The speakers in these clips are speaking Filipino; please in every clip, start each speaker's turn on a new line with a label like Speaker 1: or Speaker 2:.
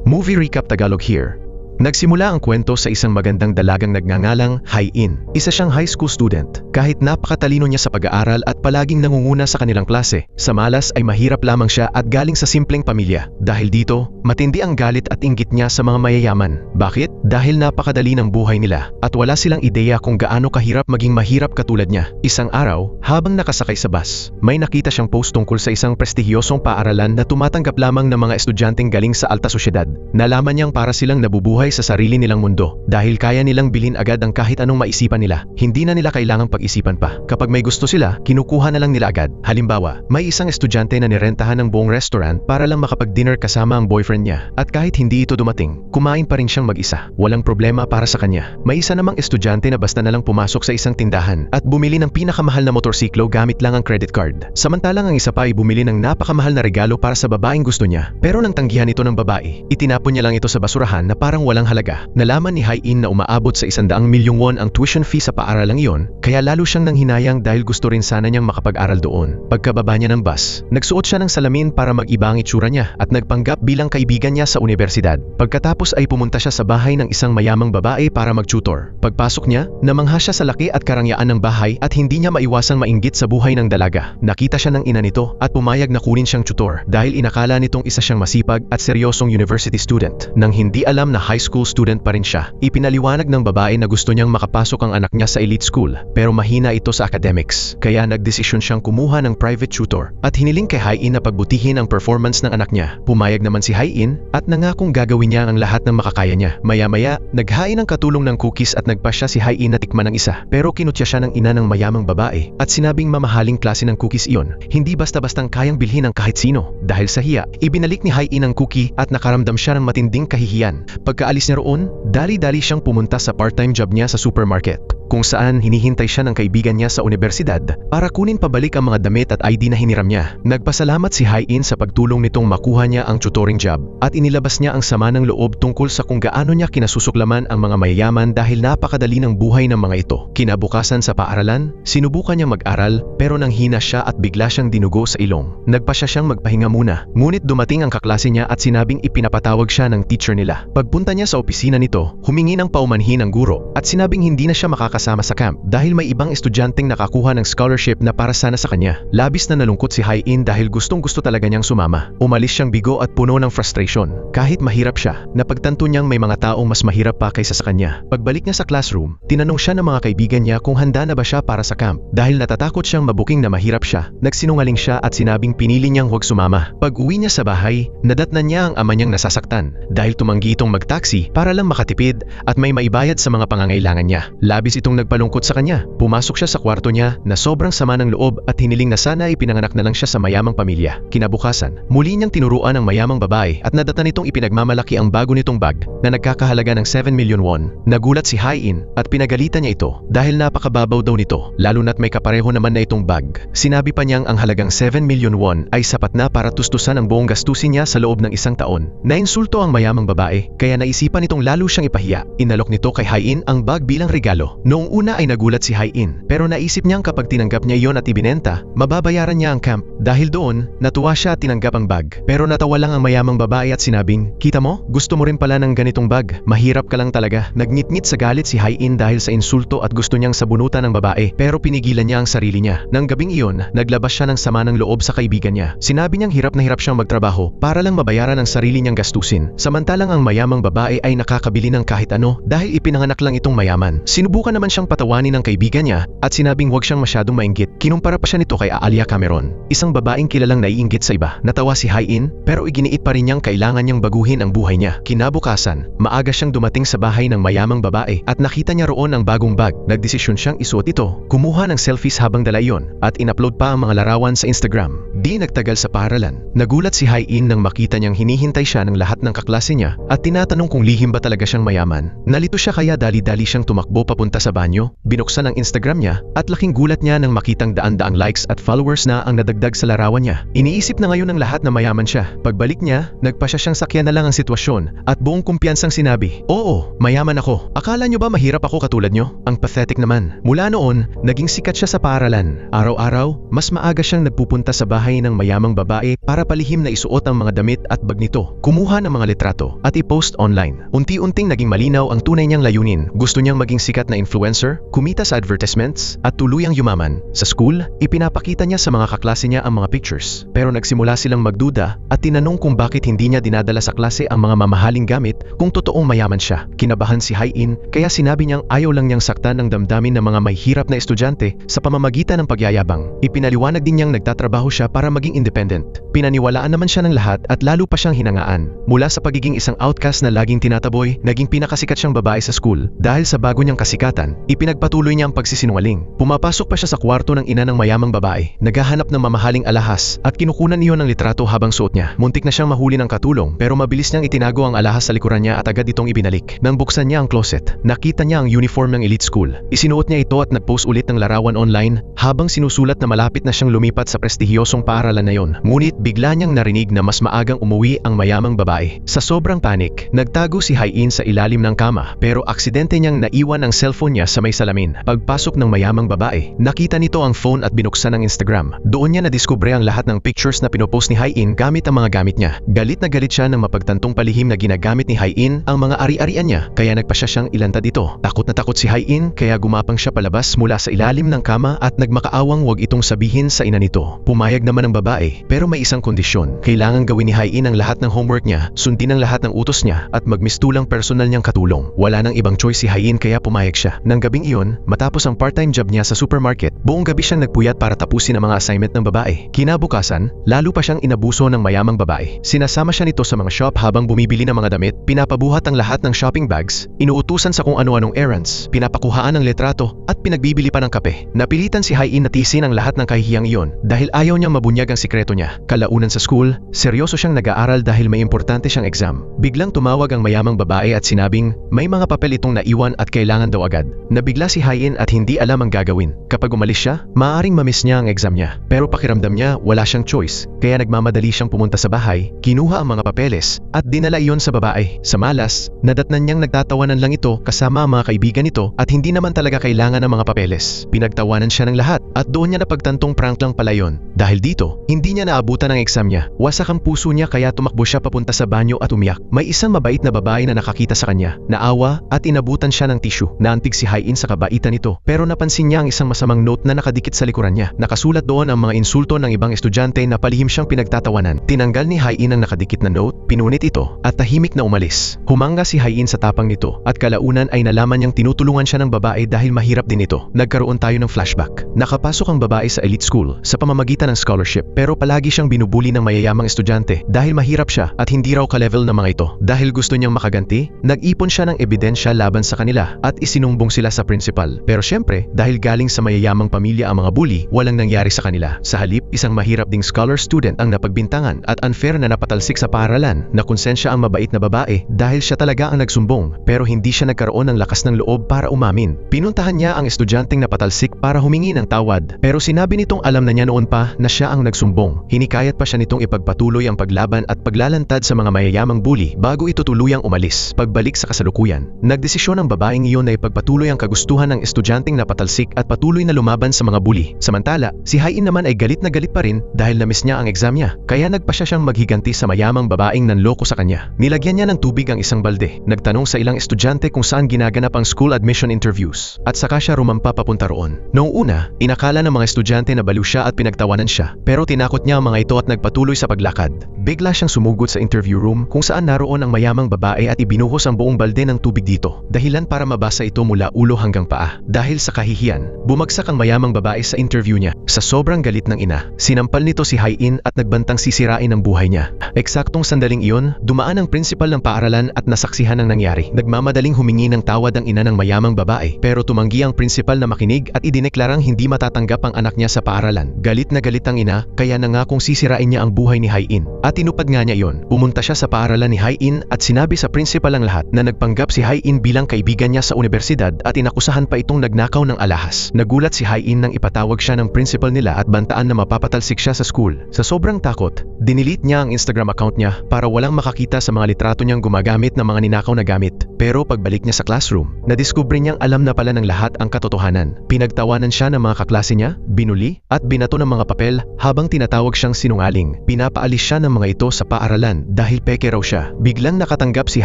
Speaker 1: Movie Recap Tagalog here. Nagsimula ang kwento sa isang magandang dalagang nagngangalang Hai-in. Isa siyang high school student. Kahit napakatalino niya sa pag-aaral at palaging nangunguna sa kanilang klase, sa malas ay mahirap lamang siya at galing sa simpleng pamilya. Dahil dito, matindi ang galit at inggit niya sa mga mayayaman. Bakit? Dahil napakadali ng buhay nila at wala silang ideya kung gaano kahirap maging mahirap katulad niya. Isang araw, habang nakasakay sa bus, may nakita siyang post tungkol sa isang prestihiyosong paaralan na tumatanggap lamang ng mga estudyanteng galing sa alta sosyedad. Nalaman niyang para silang nabubuhay sa sarili nilang mundo dahil kaya nilang bilhin agad ang kahit anong maisipan nila. Hindi na nila kailangang pag-isipan pa. Kapag may gusto sila, kinukuha na lang nila agad. Halimbawa, may isang estudyante na nirentahan ng buong restaurant para lang makapag-dinner kasama ang boyfriend niya. At kahit hindi ito dumating, kumain pa rin siyang mag-isa. Walang problema para sa kanya. May isa namang estudyante na basta na lang pumasok sa isang tindahan at bumili ng pinakamahal na motorsiklo gamit lang ang credit card. Samantalang ang isa pa ay bumili ng napakamahal na regalo para sa babaeng gusto niya. Pero nang tanggihan ito ng babae, itinapon niya lang ito sa basurahan na parang walang halaga. Nalaman ni Hai-in na umaabot sa 100 milyong won ang tuition fee sa paaralang iyon, kaya lalo siyang nanghinayang dahil gusto rin sana niyang makapag-aral doon. Pagkababa niya ng bus, nagsuot siya ng salamin para mag-iba ang itsura niya at nagpanggap bilang kaibigan niya sa universidad. Pagkatapos ay pumunta siya sa bahay ng isang mayamang babae para mag-tutor. Pagpasok niya, namangha siya sa laki at karangyaan ng bahay at hindi niya maiwasang mainggit sa buhay ng dalaga. Nakita siya ng ina nito at pumayag na kunin siyang tutor dahil inakala nitong isa siyang masipag at seryosong university student. Nang hindi alam na high school student pa rin siya, ipinaliwanag ng babae na gusto niyang makapasok ang anak niya sa elite school pero mahina ito sa academics. Kaya nagdesisyon siyang kumuha ng private tutor at hiniling kay Hai-in na pagbutihin ang performance ng anak niya. Pumayag naman si Hai-in at nangakong gagawin niya ang lahat ng makakaya niya. Maya-maya, naghain ng katulong ng cookies at nagpasya si Hai-in na tikman ng isa. Pero kinutya siya ng ina ng mayamang babae at sinabing mamahaling klase ng cookies iyon. Hindi basta-bastang kayang bilhin ng kahit sino. Dahil sa hiya, ibinalik ni Hai-in ang cookie at nakaramdam siya ng matinding kahihiyan. Pagkaalis niya roon, dali-dali siyang pumunta sa part-time job niya sa supermarket, kung saan hinihintay siya ng kaibigan niya sa universidad para kunin pabalik ang mga damit at ID na hiniram niya. Nagpasalamat si Hai-in sa pagtulong nitong makuha niya ang tutoring job at inilabas niya ang sama ng loob tungkol sa kung gaano niya kinasusuklaman ang mga mayayaman dahil napakadali ng buhay ng mga ito. Kinabukasan sa paaralan, sinubukan niyang mag-aral pero nanghina siya at bigla siyang dinugo sa ilong. Nagpasya siyang magpahinga muna, ngunit dumating ang kaklase niya at sinabing ipinapatawag siya ng teacher nila. Pagpunta niya sa opisina nito, humingi ng paumanhin ng guro at sinabing hindi na siya makakasama sa camp dahil may ibang estudyanteng nakakuha ng scholarship na para sana sa kanya. Labis na nalungkot si Hai-in dahil gustong-gusto talaga niyang sumama. Umalis siyang bigo at puno ng frustration. Kahit mahirap siya, napagtanto niyang may mga taong mas mahirap pa kaysa sa kanya. Pagbalik niya sa classroom, tinanong siya ng mga kaibigan niya kung handa na ba siya para sa camp. Dahil natatakot siyang mabuking na mahirap siya, nagsinungaling siya at sinabing pinili niyang huwag sumama. Pag-uwi niya sa bahay, nadatnan niya ang ama niyang nasasaktan dahil tumanggi itong mag-taxi para lang makatipid at may maibayad sa mga pangangailangan niya. Labis itong nagpalungkot sa kanya. Pumasok siya sa kwarto niya na sobrang sama ng loob at hiniling na sana ipinanganak na lang siya sa mayamang pamilya. Kinabukasan, muli niyang tinuruan ang mayamang babae at nadatan nitong ipinagmamalaki ang bago nitong bag na nagkakahalaga ng 7 million won. Nagulat si Hai-in at pinagalitan niya ito dahil napakababaw daw nito, lalo na't may kapareho naman na itong bag. Sinabi pa niyang ang halagang 7 million won ay sapat na para tustusan ang buong gastusin niya sa loob ng isang taon. Nainsulto ang mayamang babae kaya naisipan nitong lalo siyang ipahiya. Inalok nito kay Hai-in ang bag bilang regalo. Noong una ay nagulat si Hai-in pero naisip niyang kapag tinanggap niya iyon at ibinenta, mababayaran niya ang camp. Dahil doon, natuwa siya at tinanggap ang bag. Pero natawa lang ang mayamang babae at sinabing, "Kita mo? Gusto mo rin pala ng ganitong bag. Mahirap ka lang talaga." Nagngit-ngit sa galit si Hai-in dahil sa insulto at gusto niyang sabunutan ng babae pero pinigilan niya ang sarili niya. Nang gabing iyon, naglabas siya ng sama ng loob sa kaibigan niya. Sinabi niyang hirap na hirap siyang magtrabaho para lang mabayaran ang sarili niyang gastusin. Samantalang ang mayamang babae ay nakakabili ng kahit ano dahil ipinanganak lang itong mayaman. Sinubukan naman siyang patawanin ng kaibigan niya at sinabing huwag siyang masyadong mainggit. Kinumpara pa siya nito kay Alia Cameron, isang babaeng kilalang naiinggit sa iba. Natawa si Hai-in pero iginiit pa rin niyang kailangan niyang baguhin ang buhay niya. Kinabukasan, maaga siyang dumating sa bahay ng mayamang babae at nakita niya roon ang bagong bag. Nagdesisyon siyang isuot ito, kumuha ng selfies habang dala iyon at in-upload pa ang mga larawan sa Instagram. Di nagtagal sa paaralan, nagulat si Hai-in nang makita niyang hinihintay siya ng lahat ng kaklase niya at tinatanong kung lihim ba talaga siyang mayaman. Nalito siya kaya dali-dali siyang tumakbo papunta sa banyo, binuksan ang Instagram niya at laking gulat niya nang makitang daan-daang likes at followers na ang nadagdag sa larawan niya. Iniisip na ngayon ng lahat na mayaman siya. Pagbalik niya, nagpasya siyang sakyan na lang ang sitwasyon at buong kumpiyansang sinabi, "Oo, mayaman ako. Akala niyo ba mahirap ako katulad niyo?" Ang pathetic naman. Mula noon, naging sikat siya sa paaralan. Araw-araw, mas maaga siyang nagpupunta sa bahay ng mayamang babae para palihim na isuot ang mga damit at bag nito, kumuha ng mga litrato at i-post online. Unti-unting naging malinaw ang tunay niyang layunin. Gusto niyang maging sikat na influencer, kumita sa advertisements, at tuluyang yumaman. Sa school, ipinapakita niya sa mga kaklase niya ang mga pictures. Pero nagsimula silang magduda at tinanong kung bakit hindi niya dinadala sa klase ang mga mamahaling gamit kung totoong mayaman siya. Kinabahan si Hai-in kaya sinabi niyang ayaw lang niyang saktan ng damdamin ng mga mahihirap na estudyante sa pamamagitan ng pagyayabang. Ipinaliwanag din niyang nagtatrabaho siya para maging independent. Pinaniwalaan naman siya ng lahat at lalo pa siyang hinangaan. Mula sa pagiging isang outcast na laging tinataboy, naging pinakasikat siyang babae sa school. Dahil sa bago niyang kasikatan, ipinagpatuloy niya ang pagsisinungaling. Pumapasok pa siya sa kwarto ng ina ng mayamang babae, naghahanap ng mamahaling alahas at kinukunan niyo ng litrato habang suot niya. Muntik na siyang mahuli ng katulong pero mabilis niyang itinago ang alahas sa likuran niya at agad itong ibinalik. Nang buksan niya ang closet, nakita niya ang uniform ng elite school. Isinuot niya ito at nagpost ulit ng larawan online habang sinusulat na malapit na siyang lumipat sa prestihiyosong paaralan na yon. Ngunit bigla niyang narinig na mas maagang umuwi ang mayamang babae. Sa sobrang panik, nagtago si Hai-in sa ilalim ng kama pero aksidente niyang naiwan ang cellphone niya sa may salamin. Pagpasok ng mayamang babae, nakita nito ang phone at binuksan ang Instagram. Doon niya nadiskubre ang lahat ng pictures na pinopost ni Hai-in gamit ang mga gamit niya. Galit na galit siya nang mapagtantong palihim na ginagamit ni Hai-in ang mga ari-arian niya kaya nagpasya siyang ilantad ito. Takot na takot si Hai-in kaya gumapang siya palabas mula sa ilalim ng kama at nagmakaawang wag itong sabihin sa ina nito. Pumayag naman ang babae pero may isang kondisyon. Kailangan gawin ni Hai-in ang lahat ng homework niya, sundin ang lahat ng utos niya at magmistulang personal niyang katulong. Wala nang ibang choice si Hai-in kaya pumayag siya. Nang gabing iyon, matapos ang part-time job niya sa supermarket, buong gabi siyang nagpuyat para tapusin ang mga assignment ng babae. Kinabukasan, lalo pa siyang inabuso ng mayamang babae. Sinasama siya nito sa mga shop habang bumibili ng mga damit, pinapabuhat ang lahat ng shopping bags, inuutusan sa kung ano-anong errands, pinapakuhaan ng litrato at pinagbibili pa ng kape. Napilitan si Hai-in na tiisin ang lahat ng kahihiyang iyon dahil ayaw niyang mabunyag ang sikreto niya. Kalaunan sa school, seryoso siyang nag-aaral dahil may importante siyang exam. Biglang tumawag ang mayamang babae at sinabing may mga papel itong naiwan at kailangan daw agad. Nabigla si Hai-in at hindi alam ang gagawin. Kapag umalis siya, maaaring mamiss niya ang exam niya. Pero pakiramdam niya wala siyang choice, kaya nagmamadali siyang pumunta sa bahay, kinuha ang mga papeles at dinala iyon sa babae. Sa malas, nadatnan niyang nagtatawanan lang ito kasama ang mga kaibigan nito at hindi naman talaga kailangan ng mga papeles. Pinagtawanan siya ng lahat at doon niya napagtantong prank lang pala yun. Dahil dito, hindi niya naabutan ang exam niya. Wasak ang puso niya kaya tumakbo siya papunta sa banyo at umiyak. May isang mabait na babae na nakakita sa kanya, naawa at inabutan siya ng tissue. Naantig si Hai-in sa kabaitan nito pero napansin niya ang isang masamang note na nakadikit sa likuran niya. Nakasulat doon ang mga insulto ng ibang estudyante na palihim siyang pinagtatawanan. Tinanggal ni Hai-in ang nakadikit na note, pinunit ito at tahimik na umalis. Humanga si Hai-in sa tapang nito at kalaunan ay nalaman niyang tinutulungan siya ng babae dahil mahirap din ito. Nagkaroon tayo ng flashback. Nakapasok ang babae sa elite school sa pamamagitan ng scholarship pero palagi siyang binubuli ng mayayamang estudyante dahil mahirap siya at hindi raw ka-level ng mga ito. Dahil gusto niyang makaganti, nag-ipon siya ng ebidensya laban sa kanila at isinumbong sila sa principal. Pero syempre, dahil galing sa mayayamang pamilya ang mga bully, walang nangyari sa kanila. Sa halip, isang mahirap ding scholar student ang napagbintangan at unfair na napatalsik sa paaralan. Nakonsensya ang mabait na babae dahil siya talaga ang nagsumbong pero hindi siya nagkaroon ng lakas ng loob para umamin. Pinuntahan niya ang estudyanteng napatalsik para humingi ng tawad pero sinabi nitong alam na niya noon pa na siya ang nagsumbong. Hinikayat pa siya nitong ipagpatuloy ang paglaban at paglalantad sa mga mayayamang bully bago ito tuluyang umalis. Pagbalik sa kasalukuyan, nagdesisyon ang babaeng iyon na ipagpatuloy ang kagustuhan ng estudyanteng napatalsik at patuloy na lumaban sa mga bully. Samantala, si Hai-in naman ay galit na galit pa rin dahil namiss niya ang exam niya kaya nagpasya siyang maghiganti sa mayamang babaeng nanloko sa kanya. Nilagyan niya ng tubig ang isang balde, nagtanong sa ilang estudyante kung saan ginaganap ang school admission interviews at saka siya rumampa papunta roon. Noong una, inakala ng mga estudyante na baliw siya at pinagtawanan siya pero tinakot niya ang mga ito at nagpatuloy sa paglakad. Bigla siyang sumugod sa interview room kung saan naroon ang mayamang babae at ibinuhos ang buong balde ng tubig dito. Dahilan para mabasa ito mula ulo hanggang paa. Dahil sa kahihiyan, bumagsak ang mayamang babae sa interview niya. Sa sobrang galit ng ina, sinampal nito si Hai-in at nagbantang sisirain ang buhay niya. Eksaktong sandaling iyon, dumaan ang principal ng paaralan at nasaksihan ang nangyari. Nagmamadaling humingi ng tawad ang ina ng mayamang babae pero tumanggi ang principal na makinig at idineklarang hindi matatanggap ang anak niya sa paaralan. Galit na galit ang ina kaya nangakong sisirain niya ang buhay ni Hai-in. At tinupad nga niya iyon. Pumunta siya sa paaralan ni Hai-in at sinabi sa principal ang lahat na nagpanggap si Hai-in bilang kaibigan niya sa universidad at inakusahan pa itong nagnakaw ng alahas. Nagulat si Hai-in nang ipatawag siya ng principal nila at bantaan na mapapatalsik siya sa school. Sa sobrang takot, dinilit niya ang Instagram account niya para walang makakita sa mga litrato niyang gumagamit ng mga ninakaw na gamit. Pero pagbalik niya sa classroom, nadiskubre niyang alam na pala ng lahat ang katotohanan. Pinagtawanan siya ng mga kaklase niya, binuli, at binato ng mga papel habang tinatawag siyang sinungaling. Pinapaalis siya ng mga ito sa paaralan dahil peke raw siya. Biglang nakatanggap si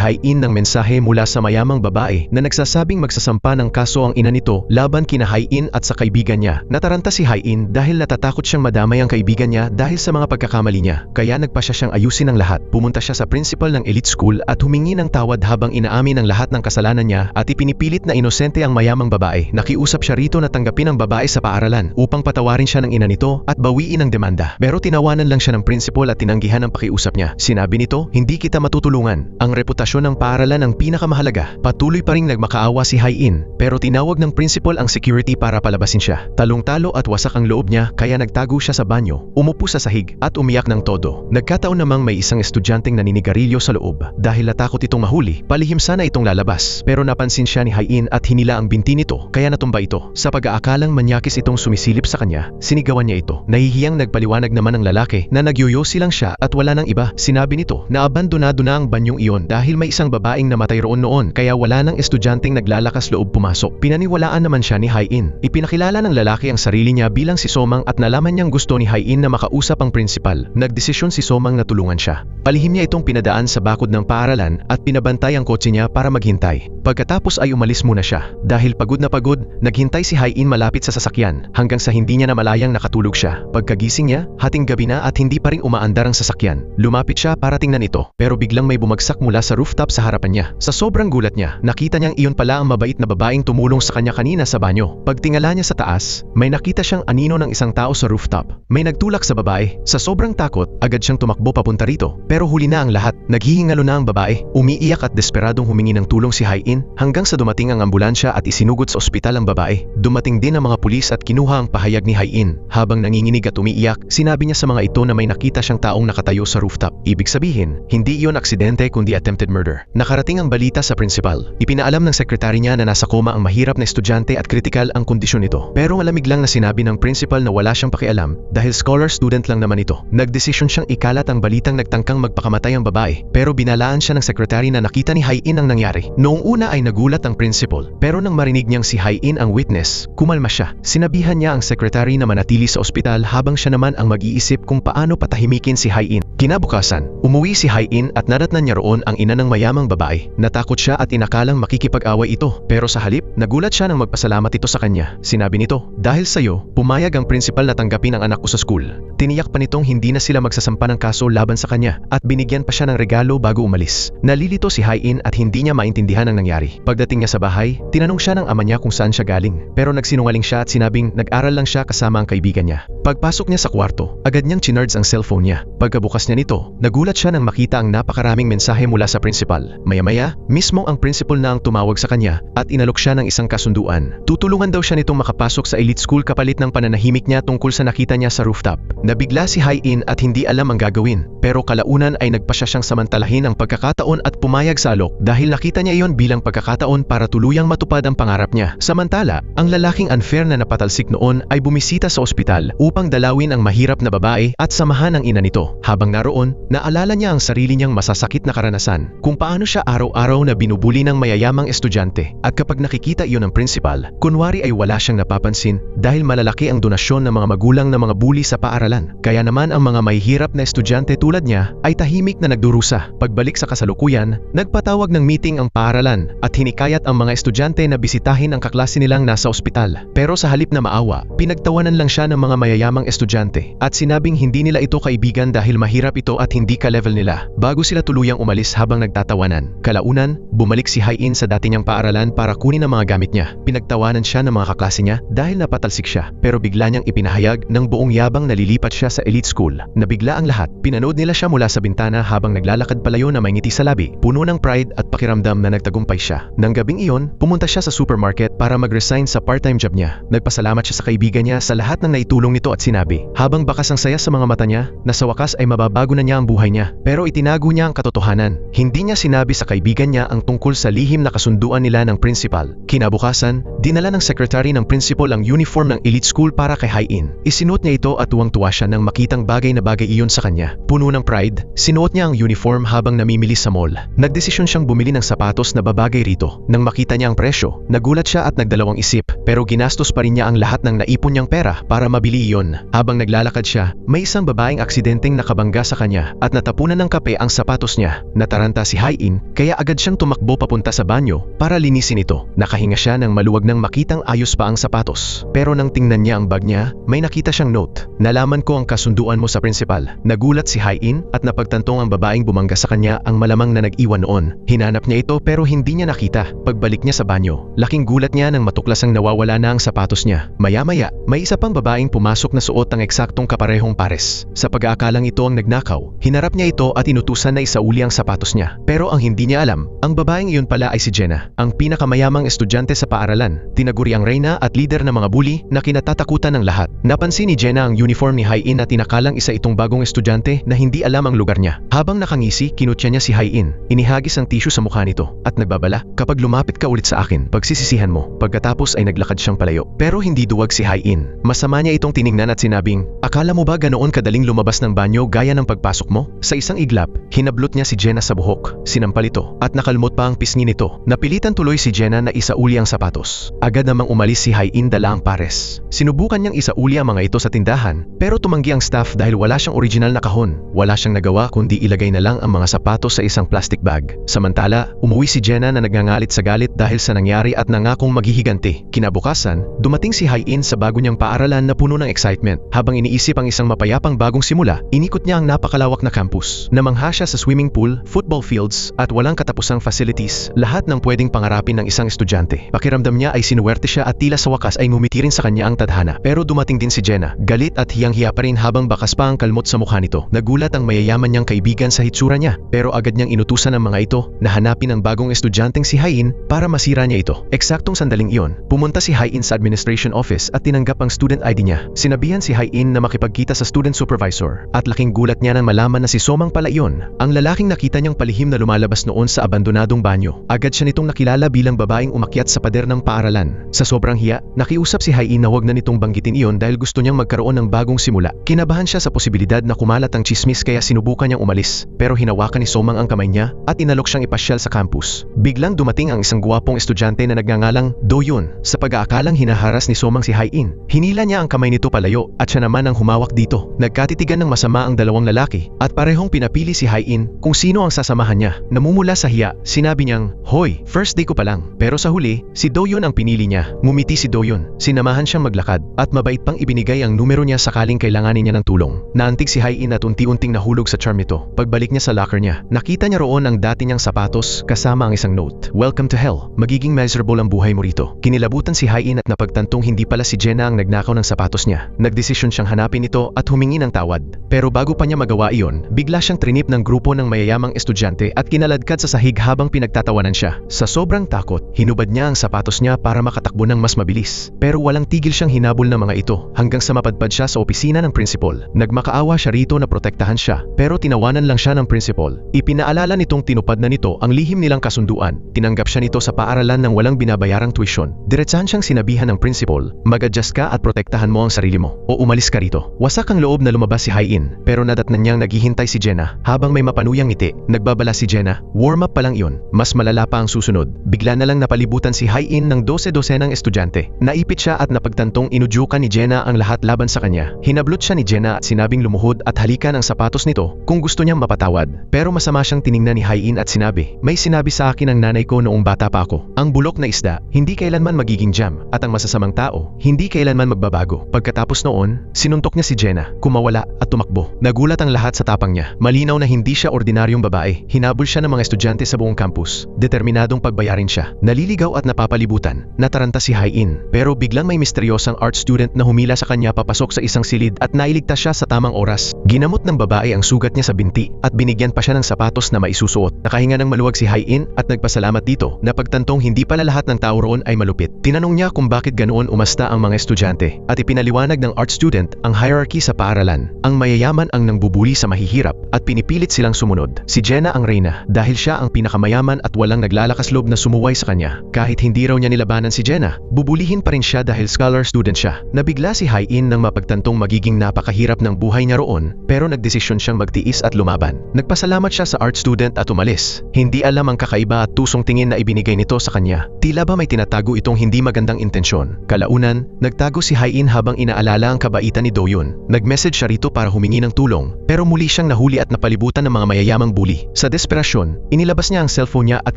Speaker 1: Hai-in ng mensahe mula sa mayamang babae na nagsasabing magsasampa ng kaso ang ina nito laban kina Hai-in at sa kaibigan niya. Nataranta si Hai-in dahil natatakot siyang madamay ang kaibigan niya dahil sa mga pagkakamali niya. Kaya nagpasya siyang ayusin ang lahat. Pumunta siya sa principal ng elite school at humingi ng tawad habang inaamin ang lahat ng kasalanan niya at ipinipilit na inosente ang mayamang babae. Nakiusap siya rito na tanggapin ang babae sa paaralan upang patawarin siya ng ina nito at bawiin ang demanda. Pero tinawanan lang siya ng principal at tinanggihan ang pakiusap niya. Sinabi nito, hindi kita matutulungan. Ang reputasyon ng paaralan ang pinakamahalaga. Patuloy pa ring nagmakaawa si Hai-in pero tinawag ng principal ang security para palabasin siya. Talong-talo at wasak ang loob niya kaya nagtago siya sa banyo, umupo sa sahig at umiyak ng todo. Nagkataon namang may isang estudyanteng naninigarilyo sa loob. Dahil natakot itong mahuli, palihim sana itong lalabas. Pero napansin siya ni Hai-in at hinila ang binti nito kaya natumba ito. Sa pag-aakalang manyakis itong sumisilip sa kanya, sinigawan niya ito. Nahihiyang nagpaliwanag naman ang lalaki na nagyoyosi lang siya at wala nang iba. Sinabi nito na abandonado na ang banyong iyon dahil may isang babaeng namatay roon noon kaya wala nang estudyanteng naglalakas loob pumasok. Pinaniwalaan naman siya ni Hai-in. Ipinakilala ng lalaki ang sarili niya bilang si Somang at nalaman niyang gusto ni Hai-in na makausap ang principal. Nagdesisyon si Somang na tulungan siya. Palihim niya itong pinadaan sa bakod ng paaralan at pinabantay ang kotse niya para maghintay. Pagkatapos ay umalis muna siya. Dahil pagod na pagod, naghintay si Hai-in malapit sa sasakyan hanggang sa hindi niya namalayang nakatulog siya. Pagkagising niya, hating gabi na at hindi pa rin umaandar ang sasakyan. Lumapit siya para tingnan ito pero biglang may bumagsak mula sa rooftop sa harapan niya. Sa sobrang gulat niya, nakita niyang iyon pala ang mabait na babaeng tumulong sa kanya kanina sa banyo. Pagtingala niya sa taas, may nakita siyang anino ng isang tao sa rooftop. May nagtulak sa babae. Sa sobrang takot, agad siyang tumakbo papunta rito. Pero huli na ang lahat. Naghihingalo na ang babae. Umiiyak at desperadong humingi ng tulong si Hai-in hanggang sa dumating ang ambulansya at isinugot sa ospital ang babae. Dumating din ang mga pulis at kinuha ang pahayag ni Hai-in. Habang nanginginig at umiiyak, sinabi niya sa mga ito na may nakita siyang taong nakatayo sa rooftop. Ibig sabihin, hindi iyon aksidente kundi attempted murder. Nakarating ang balita sa principal. Ipinaalam ng sekretary niya na nasa koma ang mahirap na estudyante at kritikal ang kondisyon nito. Pero malamig lang na sinabi ng principal na wala siyang pakialam dahil scholar student lang naman ito. Nagdesisyon siyang ikalat ang balitang nagtangkang magpakamatay ang babae pero binalaan siya ng sekretary na nakita ni Hai-in ang nangyari. Noong una ay nagulat ang principal pero nang marinig niyang si Hai-in ang witness, kumalma siya. Sinabihan niya ang sekretary na manatili sa ospital habang siya naman ang mag-iisip kung paano patahimikin si Hai-in. Kinabukasan, umuwi si Hai-in at nadatnan niya roon ang ina ng mayamang babae. Natakot siya at inakalang makikipag-away ito pero sa halip, nagulat siya nang magpasalamat ito sa kanya. Sinabi nito, dahil sa'yo, pumayag ang principal na tanggapin ang anak ko sa school. Tiniyak pa nitong hindi na sila magsasampa ng kaso laban sa kanya at binigyan pa siya ng regalo bago umalis. Nalilito si Hai-in at hindi niya maintindihan ang nangyari. Pagdating niya sa bahay, tinanong siya ng ama niya kung saan siya galing pero nagsinungaling siya at sinabing nag-aral lang siya kasama ang kaibigan niya. Pagpasok niya sa kwarto, agad niyang chinards ang cellphone niya. Pagkabukas niya nito, nagulat siya nang makita ang napakaraming mensahe mula sa principal. Maya-maya, mismo ang principal na ang tumawag sa kanya at inalok siya ng isang kasunduan. Tutulungan daw siya nitong makapasok sa elite school kapalit ng pananahimik niya tungkol sa nakita niya sa rooftop. Nabigla si Hai-in at hindi alam ang gagawin pero kalaunan ay nagpasya siyang samantalahin ang pagkakataon at pumayag sa alok dahil nakita niya iyon bilang pagkakataon para tuluyang matupad ang pangarap niya. Samantala, ang lalaking unfair na napatalsik noon ay bumisita sa ospital upang dalawin ang mahirap na babae at samahan ang ina nito. Habang naroon, naalala niya ang sarili niyang masasakit na karanasan kung paano siya araw-araw na binubuli ng mayayamang estudyante at kapag nakikita iyon ng principal, kunwari ay wala siyang napapansin dahil malalaki ang donasyon ng mga magulang ng mga bully sa paaralan. Kaya naman ang mga mahihirap na estudyante tulad niya ay tahimik na nagdurusa. Pagbalik sa kasalukuyan, nagpatawag ng meeting ang paaralan at hinikayat ang mga estudyante na bisitahin ang kaklase nilang nasa ospital. Pero sa halip na maawa, pinagtawanan lang siya ng mga mayayamang estudyante at sinabing hindi nila ito kaibigan dahil mahirap ito at hindi ka-level nila. Bago sila tuluyang umalis habang nagtatawanan. Kalaunan, bumalik si Hai-in sa dati niyang paaralan para kunin ang mga gamit niya. Pinagtawanan siya ng mga kaklase niya dahil napatalsik siya pero bigla niyang ipinahayag ng buong yabang na lilipat siya sa elite school. Nabigla ang lahat. Pinanood nila siya mula sa bintana habang naglalakad palayo na may ngiti sa labi, puno ng pride at pakiramdam na nagtagumpay siya. Nang gabing iyon, pumunta siya sa supermarket para mag-resign sa part-time job niya. Nagpasalamat siya sa kaibigan niya sa lahat ng naitulong nito at sinabi, habang bakas ang saya sa mga mata niya, na sa wakas ay mababago na niya ang buhay niya. Pero itinago niya ang katotohanan. Hindi niya sinabi sa kaibigan niya ang tungkol sa lihim na kasunduan nila ng principal principal. Kinabukasan, dinala ng secretary ng principal ang uniform ng elite school para kay Hai-in. Isinuot niya ito at tuwang-tuwa siya nang makitang bagay na bagay iyon sa kanya. Puno ng pride, sinuot niya ang uniform habang namimili sa mall. Nagdesisyon siyang bumili ng sapatos na babagay rito. Nang makita niya ang presyo, nagulat siya at nagdalawang isip, pero ginastos pa rin niya ang lahat ng naipon niyang pera para mabili iyon. Habang naglalakad siya, may isang babaeng aksidenteng nakabangga sa kanya at natapunan ng kape ang sapatos niya. Nataranta si Hai-in, kaya agad siyang tumakbo papunta sa banyo para linisin ito. Nakahinga siya nang maluwag nang makitang ayos pa ang sapatos. Pero nang tingnan niya ang bag niya, may nakita siyang note. Nalaman ko ang kasunduan mo sa principal. Nagulat si Hai-in at napagtantong ang babaeng bumangga sa kanya ang malamang na nag-iwan noon. Hinanap niya ito pero hindi niya nakita. Pagbalik niya sa banyo, laking gulat niya nang matuklasang nawawala na ang sapatos niya. Maya-maya, may isa pang babaeng pumasok na suot ang eksaktong kaparehong pares. Sa pag-aakalang ito ang nagnakaw, hinarap niya ito at inutusan na isauli ang sapatos niya. Pero ang hindi niya alam, ang babaeng iyon pala ay si Jenna, ang pinakamayamang estudyante sa paaralan. Tinaguri ang reyna at leader ng mga bully na kinatatakutan ng lahat. Napansin ni Jenna ang uniform ni Hai-in at tinakalang isa itong bagong estudyante na hindi alam ang lugar niya. Habang nakangisi, kinutya niya si Hai-in. Inihagis ang tissue sa mukha nito at nagbabala, "Kapag lumapit ka ulit sa akin, pagsisisihan mo." Pagkatapos ay naglakad siyang palayo. Pero hindi duwag si Hai-in. Masama niya itong tiningnan at sinabing, "Akala mo ba ganoon kadaling lumabas ng banyo gaya ng pagpasok mo?" Sa isang iglap, hinablot niya si Jenna sa buhok. Sinampal ito at nakalmot pa ang pisngi nito. Napilitan tuloy si Jenna na isauli ang sapatos. Agad namang umalis si Hai-in dala ang pares. Sinubukan niyang isauli ang mga ito sa tindahan, pero tumanggi ang staff dahil wala siyang original na kahon. Wala siyang nagawa kundi ilagay na lang ang mga sapatos sa isang plastic bag. Samantala, umuwi si Jenna na nagngangalit sa galit dahil sa nangyari at nangakong maghihiganti. Kinabukasan, dumating si Hai-in sa bago niyang paaralan na puno ng excitement. Habang iniisip ang isang mapayapang bagong simula, inikot niya ang napakalawak na campus. Namangha siya sa swimming pool, football fields, at walang katapusang facilities, lahat ng pwedeng pangarapin ng isang estudyante. Pakiramdam niya ay sinuwerte siya at tila sa wakas ay ngumiti rin sa kanya ang tadhana. Pero dumating din si Jenna, galit at hiyang-hiya pa rin habang bakas pa ang kalmot sa mukha nito. Nagulat ang mayayaman niyang kaibigan sa hitsura niya, pero agad niyang inutusan ang mga ito na hanapin ang bagong estudyanteng si Hai-in para masira niya ito. Eksaktong sandaling iyon, pumunta si Hai-in sa administration office at tinanggap ang student ID niya. Sinabihan si Hai-in na makipagkita sa student supervisor at laking gulat niya nang malaman na si Somang pala iyon, ang lalaking nakita niyang palihim na lumalabas noon sa abandonadong banyo. Agad siya nitong nakilala bilang babaeng umakyat sa pader ng paaralan. Sa sobrang hiya, nakiusap si Hai-in na huwag na nitong banggitin iyon dahil gusto niyang magkaroon ng bagong simula. Kinabahan siya sa posibilidad na kumalat ang chismis kaya sinubukan niyang umalis, pero hinawakan ni Somang ang kamay niya at inalok siyang ipasyal sa campus. Biglang dumating ang isang guwapong estudyante na nagngangalang Do-yun. Sa pag-aakalang hinaharas ni Somang si Hai-in, hinila niya ang kamay nito palayo at siya naman ang humawak dito. Nagkatitigan ng masama ang dalawang lalaki at parehong pinapili si Hai-in kung sino ang sasamahan niya. Namumula sa hiya, sinabi niyang, "Hoy, first day ko pa lang." Pero sa huli, si Do-yun ang pinili niya. Ngumiti si Do-yun. Sinamahan siyang maglakad at mabait pang ibinigay ang numero niya sakaling kailanganin niya ng tulong. Naantig si Hai-in at unti-unting nahulog sa charm nito. Pagbalik niya sa locker niya, nakita niya roon ang dati niyang sapatos kasama ang isang note. "Welcome to hell. Magiging miserable ang buhay mo rito." Kinilabutan si Hai-in at napagtantong hindi pala si Jenna ang nagnakaw ng sapatos niya. Nagdesisyon siyang hanapin ito at humingi ng tawad. Pero bago pa niya magawa iyon, bigla siyang trinip ng grupo ng mayayamang estudyante at kinaladkad sa sahig habang pinagtatawanan siya. Sa sobrang takot, hinubad niya ang sapatos niya para makatakbo ng mas mabilis. Pero walang tigil siyang hinabol ng mga ito hanggang sa mapadpad siya sa opisina ng principal. Nagmakaawa siya rito na protektahan siya, pero tinawanan lang siya ng principal. Ipinaalala nitong tinupad na nito ang lihim nilang kasunduan. Tinanggap siya nito sa paaralan ng walang binabayarang tuition. Diretsahan siyang sinabihan ng principal, "Mag-adjust ka at protektahan mo ang sarili mo o umalis ka rito." Wasak ang loob na lumabas si Hai-in, pero nadatnan niyang naghihintay si Jenna habang may mapanuyang ngiti. Nagbabala si Jenna, "Warm up pa lang yun. Mas malala pa ang susunod." Bigla na lang napalibutan si Hai-in ng 12-dosenang estudyante. Naipit siya at napagtantong inudyukan ni Jenna ang lahat laban sa kanya. Hinablot siya ni Jenna at sinabing lumuhod at halikan ang sapatos nito kung gusto niyang mapatawad. Pero masama siyang tiningnan ni Hai-in at sinabi, "May sinabi sa akin ang nanay ko noong bata pa ako. Ang bulok na isda, hindi kailanman magiging jam, at ang masasamang tao, hindi kailanman magbabago." Pagkatapos noon, sinuntok niya si Jenna, kumawala at tumakbo. Nagulat ang lahat sa tapang niya. Malinaw na hindi siya ordinaryong babae. Hinabol siya ng mga estudyante sa buong campus. Determinadong pagbayarin siya. Naliligaw at napapalibutan. Nataranta si Hai-in, pero biglang may misteryosang art student na humila sa kanya papasok sa isang silid at nailigtas siya sa tamang oras. Ginamot ng babae ang sugat niya sa binti at binigyan pa siya ng sapatos na maisusuot. Nakahinga ng maluwag si Hai-in at nagpasalamat dito na pagtantong hindi pala lahat ng tao roon ay malupit. Tinanong niya kung bakit ganoon umasta ang mga estudyante at ipinaliwanag ng art student ang hierarchy sa paaralan. Ang mayayaman ang nangbubuli sa mahihirap at pinipilit silang sumunod. Si Jenna ang reyna dahil siya ang pinakamayaman at walang naglalakas loob na sumuway sa kanya. Kahit hindi raw niya nilabanan si Jenna, bubulihin pa rin siya dahil scholar student siya. Nabigla si Hai-in nang mapagtantong magiging napakahirap ng buhay niya roon, pero nagdesisyon siyang magtiis at lumaban. Nagpasalamat siya sa art student at umalis. Hindi alam ang kakaiba at tusong tingin na ibinigay nito sa kanya. Tila ba may tinatago itong hindi magandang intensyon. Kalaunan, nagtago si Hai-in habang inaalala ang kabaitan ni Do-yun. Nag-message siya rito para humingi ng tulong, pero muli siyang nahuli at napalibutan ng mga mayayamang bully. Sa desperasyon, inilabas niya ang cellphone niya at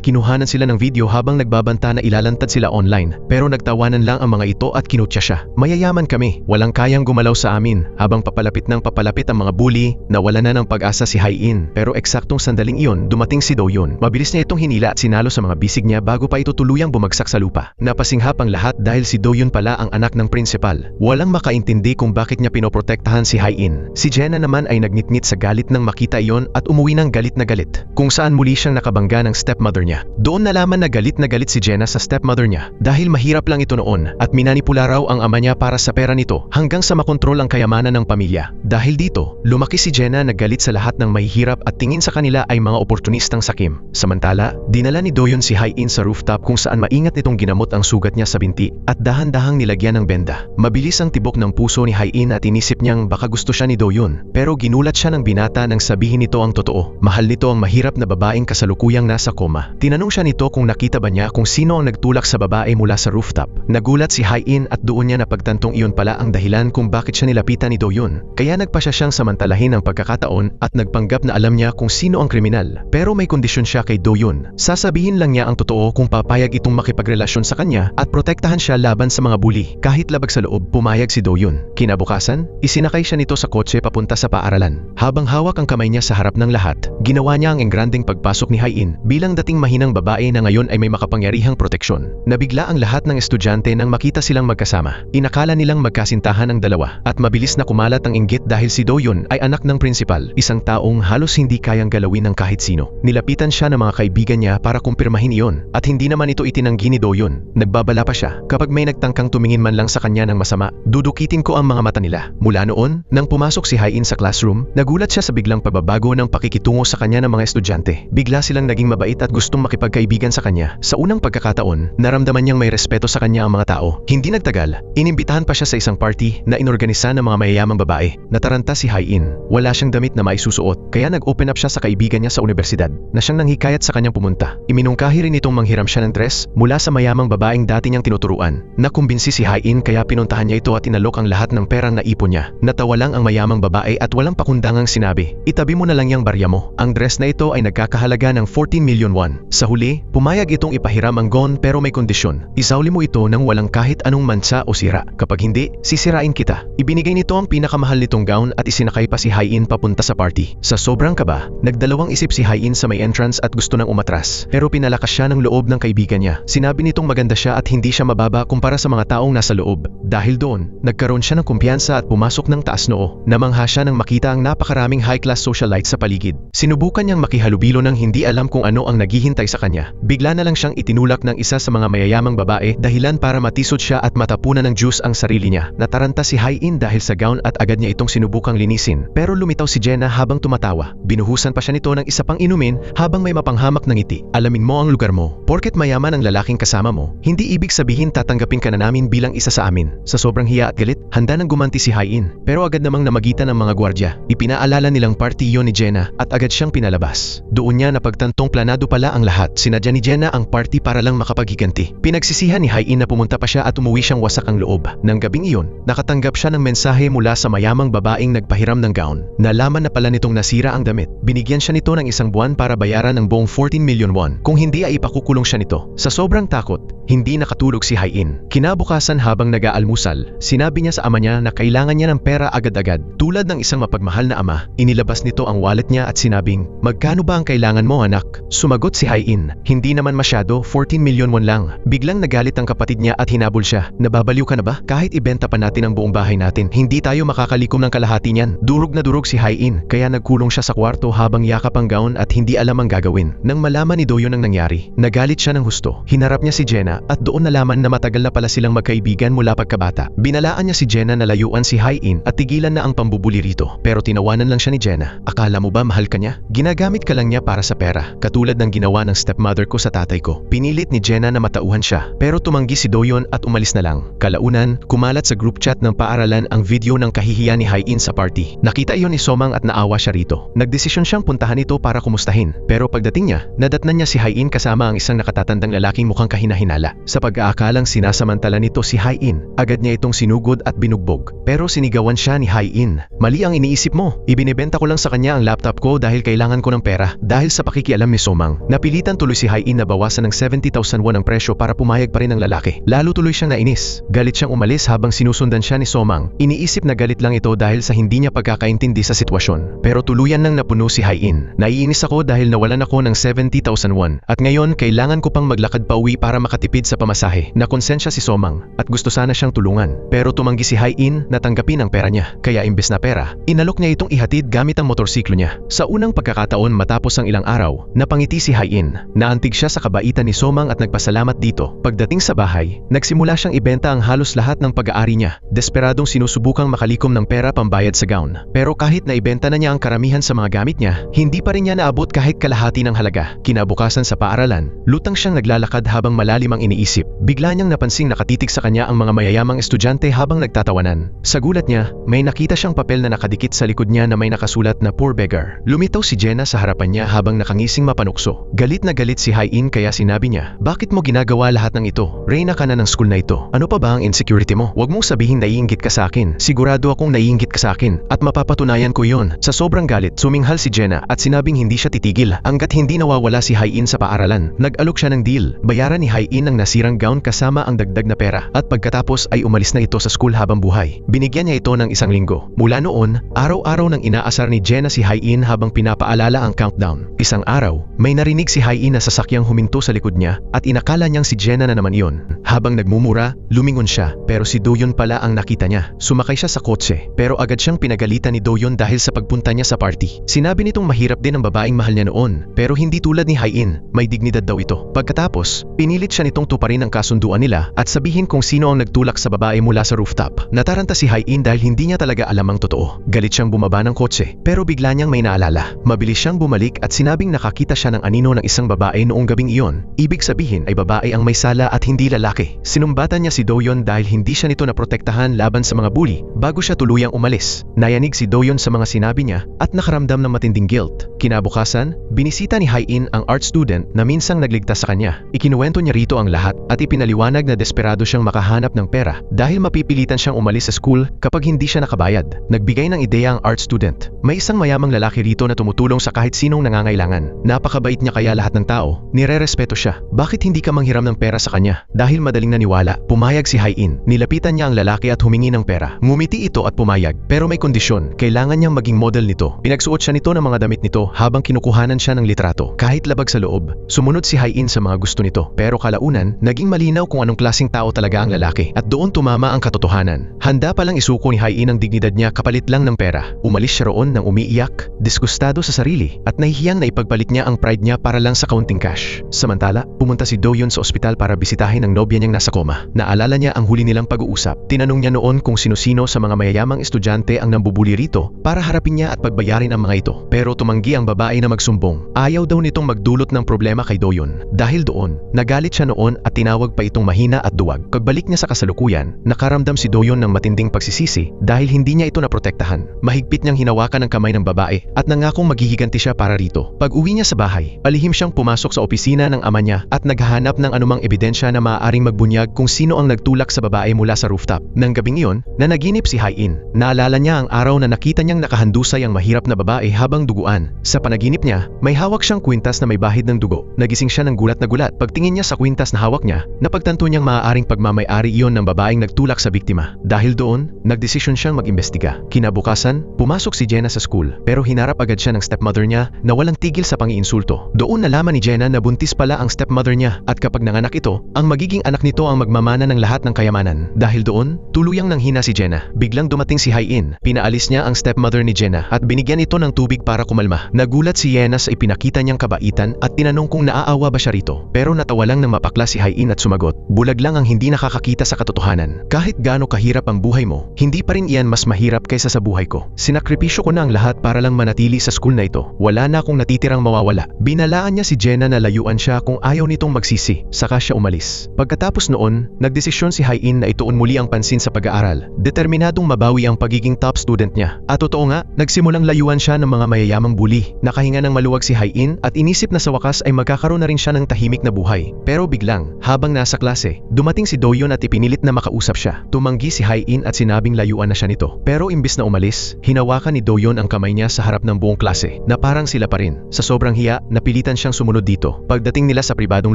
Speaker 1: kinuhanan sila ng video habang nagbabanta na ilalantad sila online. Pero nagtawanan lang ang mga ito at kinutya siya. Mayayaman kami, walang kayang gumalaw sa amin. Habang papalapit ng papalapit ang mga bully, nawala na ng pag-asa si Hai-in. Pero eksaktong sandaling iyon, dumating si Do-yun. Mabilis niya itong hinila at sinalo sa mga bisig niya bago pa ito tuluyang bumagsak sa lupa. Napasinghap ang lahat dahil si Do-yun pala ang anak ng principal. Walang makaintindi kung bakit niya pinoprotektahan si Hai-in. Si Jenna naman ay nagnitnit sa galit nang makita iyon at umuwi ng galit na galit. Kung saan muli siyang nakabangga ng stepmother niya. Doon nalaman na galit si Jenna sa stepmother niya dahil mahirap lang ito noon at minanipula raw ang ama niya para sa pera nito hanggang sa makontrol ang kayamanan ng pamilya. Dahil dito, lumaki si Jenna na galit sa lahat ng mahihirap at tingin sa kanila ay mga oportunistang sakim. Samantala, dinala ni Do-yun si Hai-in sa rooftop kung saan maingat nitong ginamot ang sugat niya sa binti at dahan-dahang nilagyan ng benda. Mabilis ang tibok ng puso ni Hai-in at inisip niyang baka gusto siya ni Do-yun, pero ginulat siya ng binata nang sabihin nito ang totoo. Mahal nito ang mahirap na babaeng kasalukuyang nasa koma. Tinanong siya nito kung nakita ba niya kung sino ang nagtulak sa babae mula sa rooftop. Nagulat si Hai-in at doon niya napagtantong iyon pala ang dahilan kung bakit siya nilapitan ni Do-yun. Kaya nagpasya siyang samantalahin ang pagkakataon at nagpanggap na alam niya kung sino ang kriminal. Pero may kondisyon siya kay Do-yun. Sasabihin lang niya ang totoo kung papayag itong makipagrelasyon sa kanya at protektahan siya laban sa mga bully. Kahit labag sa loob, pumayag si Do-yun. Kinabukasan, isinakay siya nito sa kotse papunta sa paaralan. Habang hawak ang kamay niya sa harap ng lahat, ginawa niya ang engrandeng pagpasok ni Hai-in bilang dating mahinang babae na ngayon ay may makapangyarihang proteksyon. Nabigla ang lahat ng estudyante nang makita silang magkasama. Inakala nilang magkasintahan ang dalawa at mabilis na kumalat ang inggit dahil si Do-yun ay anak ng principal, isang taong halos hindi kayang galawin ng kahit sino. Nilapitan siya ng mga kaibigan niya para kumpirmahin iyon at hindi naman ito itinanggi ni Do-yun. Nagbabala pa siya, kapag may nagtangkang tumingin man lang sa kanya ng masama, dudukitin ko ang mga mata nila. Mula noon, nang pumasok si Hai-in sa classroom, nagulat siya sa biglang pagbabago ng pakikitungo sa kanya ng mga estudyante. Bigla silang naging mabait at gustong makipagkaibigan sa kanya. Sa unang pagkakataon, naramdaman niyang may respeto sa kanya ang mga tao. Hindi nagtagal, inimbitahan pa siya sa isang party na inorganisa ng mga mayayamang babae. Nataranta si Hai-in. Wala siyang damit na maisusuot, kaya nag-open up siya sa kaibigan niya sa universidad na siyang nanghikayat sa kanyang pumunta. Iminungkahi rin itong manghiram siya ng dress mula sa mayamang babaeng dati niyang tinuturuan. Nakumbinsi si Hai-in kaya pinuntahan niya ito at inalok ang lahat ng perang naipon niya. Natawa lang ang mayamang babae at walang pakundangang sinabi, "Itabi mo na lang yang barya mo. Ang dress na ito ay nagkakahalaga ng 14 million won." Sa huli, pumayag itong ipahiram ang gown pero may kondisyon. Isauli mo ito nang walang kahit anong mansa o sira. Kapag hindi, sisirain kita. Ibinigay nito ang pinakamahal nitong gown at isinakay pa si Hai-in papunta sa party. Sa sobrang kaba, nagdalawang isip si Hai-in sa may entrance at gusto nang umatras. Pero pinalakas siya ng loob ng kaibigan niya. Sinabi nitong maganda siya at hindi siya mababa kumpara sa mga taong nasa loob. Dahil doon, nagkaroon siya ng kumpiyansa at pumasok ng taas noo. Namangha siya nang makita ang napakaraming high-class socialite sa paligid. Sinubukan niyang makihalubilo nang hindi alam kung ano ang naghihintay sa kanya. Bigla na lang siyang itinulak ng isa sa mga mayayamang babae dahilan para matisod siya at matapunan ng juice ang sarili niya. Nataranta si Hai-in dahil sa gown at agad niya itong sinubukang linisin. Pero lumitaw si Jenna habang tumatawa. Binuhusan pa siya nito ng isa pang inumin habang may mapanghamak ng ngiti. "Alamin mo ang lugar mo. Porket mayaman ang lalaking kasama mo, hindi ibig sabihin tatanggapin ka na namin bilang isa sa amin." Sa sobrang hiya at galit, handa nang gumanti si Hai-in. Pero agad namang namagitan ng mga gwardya. Ipinaalala nilang party yon ni Jenna at agad siyang pinalabas. Doon niya napagtantong planado pala ang lahat. Sinadya ni Jenna ang party para lang makapaghiganti. Pinagsisihan ni Hai-in na pumunta pa siya at umuwi siyang wasak ang loob. Nang gabing iyon, nakatanggap siya ng mensahe mula sa mayamang babaeng nagpahiram ng gown. Nalaman na pala nitong nasira ang damit. Binigyan siya nito ng isang buwan para bayaran ang buong 14 million won. Kung hindi ay ipakukulong siya nito. Sa sobrang takot, hindi nakatulog si Hai-in. Kinabukasan habang nag-aalmusal, sinabi niya sa ama niya na kailangan niya ng pera agad-agad. Tulad ng isang mapagmahal na ama, inilabas nito ang wallet niya at sinabing, "Magkano ba ang kailangan mo, anak?" Sumagot si Hai-in, "Hindi naman masyado, 14 million won lang." Biglang nagalit ang kapatid niya at hinabol siya, "Nababaliw ka na ba? Kahit ibenta pa natin ang buong bahay natin, hindi tayo makakalikom ng kalahati niyan." Durog na durog si Hai-in, kaya nagkulong siya sa kwarto habang yakap ang gown at hindi alam ang gagawin. Nang malaman ni Do-yun ang nangyari, nagalit siya ng husto. Hinarap niya si Jenna at doon nalaman na matagal na pala silang magkaibigan mula pagkabata. Binalaan niya si Jenna na layuan si Hai-in at tigilan na ang pambubuli rito. Pero tinawanan lang siya ni Jenna. "Akala mo ba mahal ka niya? Ginagamit ka lang niya para sa pera, katulad ng ginawa ng stepmother ko sa tatay ko." Pinilit ni Jenna na matauhan siya, pero tumanggi si Do-yeon at umalis na lang. Kalaunan, kumalat sa group chat ng paaralan ang video ng kahihiyan ni Hae-in sa party. Nakita iyon ni Somang at naawa siya rito. Nagdesisyon siyang puntahan ito para kumustahin, pero pagdating niya, nadatnan niya si Hae-in kasama ang isang nakatatandang lalaking mukhang kahinahinala. Sa pag-aakalang sinasamantala nito si Hae-in, agad niya itong sinugod at binugbog. Pero sinigawan siya ni Hae-in. Mali ang iniisip mo, ibinebenta ko lang sa kanya ang laptop ko dahil kailangan ko ng pera. Dahil sa pakikialam ni Somang, napilitan tuloy si Hae-in na bawasan ng 70,000 won ang presyo para pumayag pa rin ang lalaki. Lalo tuloy siyang nainis. Galit siyang umalis habang sinusundan siya ni Somang. Iniisip na galit lang ito dahil sa hindi niya pagkakaintindi sa sitwasyon. Pero tuluyan nang napuno si Hae-in. Naiinis ako dahil nawalan ako ng 70,000 won. At ngayon, kailangan ko pang maglakad pa uwi para makatipid sa pamasahe. Nakonsensya si Somang at gusto sana siyang tulungan. Pero tumanggi si Hae-in na tanggapin ang pera niya. Kaya imbes na pera, inalok niya itong ihatid gamit ang motorsiklo niya. Sa unang pagkakataon matapos ang ilang araw, napangiti si Hae-in. Naantig siya sa kabaitan ni Somang at nagpasalamat dito. Pagdating sa bahay, nagsimula siyang ibenta ang halos lahat ng pag-aari niya. Desperadong sinusubukang makalikom ng pera pambayad sa gown. Pero kahit na ibenta na niya ang karamihan sa mga gamit niya, hindi pa rin niya naabot kahit kalahati ng halaga. Kinabukasan sa paaralan, lutang siyang naglalakad habang malalim ang iniisip. Bigla niyang napansing nakatitig sa kanya ang mga mayayamang estudyante habang nagtatawanan. Sa gulat niya, may nakita siyang papel na nakadikit sa likod niya na may nakasulat na poor beggar. Lumitaw si Jenna sa harapan niya habang nakangising mapanukso. Galit na galit si Hae-in kaya sinabi niya, "Bakit mo ginagawa lahat ng ito? Reyna ka na ng school na ito. Ano pa ba ang insecurity mo? Huwag mong sabihin naiinggit ka sa akin. Sigurado akong naiinggit ka sa akin at mapapatunayan ko yon." Sa sobrang galit, suminghal si Jenna at sinabing hindi siya titigil hanggat hindi nawawala si Hae-in sa paaralan. Nag-alok siya ng deal. Bayaran ni Hae-in ang nasirang gown kasama ang dagdag na pera at pagkatapos ay umalis na ito sa school habang buhay. Binigyan niya ito ng 1 linggo. Mula noon, araw-araw nang inaasar ni Jenna si Hae-in habang pinapaalala ang countdown. Isang araw, may narinig si Hae-in na sasakyang huminto sa likod niya at inakala niyang si Jenna na naman iyon. Habang nagmumura, lumingon siya pero si Do-yeon pala ang nakita niya. Sumakay siya sa kotse pero agad siyang pinagalitan ni Do-yeon dahil sa pagpunta niya sa party. Sinabi nitong mahirap din ang babaeng mahal niya noon pero hindi tulad ni Hae-in, may dignidad daw ito. Pagkatapos, pinilit siya nitong tuparin ang kasunduan nila at sabihin kung sino ang nagtulak sa babae mula sa rooftop. Nataranta si Hae-in dahil hindi niya talaga alam ang totoo. Galit siyang bumaba ng kotse pero bigla niyang may naalala. Mabilis siyang bumalik at sinabing nakakita siya ng anino ng isang babae noong gabing iyon. Ibig sabihin ay babae ang may sala at hindi lalaki. Sinumbatan niya si Do-yeon dahil hindi siya nito naprotektahan laban sa mga bully bago siya tuluyang umalis. Nayanig si Do-yeon sa mga sinabi niya at nakaramdam ng matinding guilt. Kinabukasan, binisita ni Hae-in ang art student na minsang nagligtas sa kanya. Ikinuwento niya rito ang lahat at ipinaliwanag na desperado siyang makahanap ng pera dahil mapipilitan siyang umalis sa school kapag hindi siya nakabayad. Nagbigay ng ideya ang art student. May isang mayamang lalaki rito na tumutulong sa kahit sinong nangangailangan. Napakabait niya kaya lahat ng tao, nire-respeto siya. Bakit hindi ka manghiram ng pera sa kanya? Dahil madaling naniwala, pumayag si Hae-in. Nilapitan niya ang lalaki at humingi ng pera. Ngumiti ito at pumayag, pero may kondisyon, kailangan niyang maging model nito. Pinagsuot siya nito ng mga damit nito habang kinukuhanan siya ng litrato. Kahit labag sa loob, sumunod si Hae-in sa mga gusto nito. Pero kalaunan, naging malinaw kung anong klaseng tao talaga ang lalaki at doon tumama ang katotohanan. Handa palang isuko ni Hae-in ang dignidad niya kapalit lang ng pera. Umalis siya roon nang umiiyak, diskustado sa sarili at nahihiyang na ipagpalit niya ang pride niya para lang sa kaunting cash. Samantala, pumunta si Do-yeon sa ospital para bisitahin ang nobya niyang nasa koma. Naalala niya ang huli nilang pag-uusap. Tinanong niya noon kung sino-sino sa mga mayayamang estudyante ang nambubuli rito para harapin niya at pagbayarin ang mga ito. Pero tumanggi ang babae na magsumbong. Ayaw daw nitong magdulot ng problema kay Do-yeon. Dahil doon, nagalit siya noon at tinawag pa itong mahina at duwag. Pagbalik niya sa kasalukuyan, nakaramdam si Do-yeon ng matinding pagsisisi dahil hindi niya ito naprotektahan. Mahigpit niyang hinawakan ang kamay ng babae at nangakong maghihiganti siya para rito. Pag-uwi niya sa bahay, palihim siyang pumasok sa opisina ng ama niya at naghahanap ng anumang ebidensya na maaaring magbunyag kung sino ang nagtulak sa babae mula sa rooftop. Nang gabing iyon, nanaginip si Hae-in. Naalala niya ang araw na nakita niyang nakahandusay ang mahirap na babae habang duguan. Sa panaginip niya, may hawak siyang kwintas na may bahid ng dugo. Nagising siya ng gulat na gulat. Pagtingin niya sa kwintas na hawak niya, napagtanto niyang maaaring pagmamay-ari iyon ng babaeng nagtulak sa biktima. Dahil doon, nagdesisyon siyang mag-imbestiga. Kinabukasan, pumasok si Jenna sa school pero hinarap agad siya ng stepmother niya na walang tigil sa pangiinsulto. Doon nalaman ni Jenna na buntis pala ang stepmother niya at kapag nanganak ito, ang magiging anak nito ang magmamana ng lahat ng kayamanan. Dahil doon, tuluyang nanghina si Jenna. Biglang dumating si Hae-in. Pinaalis niya ang stepmother ni Jenna at binigyan ito ng tubig para kumalma. Nagulat si Jenna sa ipinakita niyang kabaitan at tinanong kung naaawa ba siya rito. Pero natawa lang ng mapakla si Hae-in at sumagot, "Bulag lang ang hindi nakakakita sa katotohanan. Kahit gaano kahirap ang buhay mo, hindi pa rin iyan mas mahirap kaysa sa buhay ko. Sinakripisyo ko na ang lahat para lang manatili sa school na ito. Wala na akong natitirang mawawala." Binalaan niya si Jenna na layuan siya kung ayaw nitong magsisi, saka siya umalis. Pagkatapos noon, nagdesisyon si Hai-in na ituon muli ang pansin sa pag-aaral. Determinadong mabawi ang pagiging top student niya. At totoo nga, nagsimulang layuan siya ng mga mayayamang bully. Nakahinga ng maluwag si Hai-in at inisip na sa wakas ay magkakaroon na rin siya ng tahimik na buhay. Pero biglang, habang nasa klase, dumating si Do-yeon at ipinilit na makausap siya. Tumanggi si Hai-in at sinabing layuan na siya nito. Pero imbis na umalis, hinawakan ni Do-yeon ang kamay niya sa harap ng buong klase, na parang sila pa rin. Sa sobrang hiya, napilitan siyang sumunod dito. Pagdating nila sa pribadong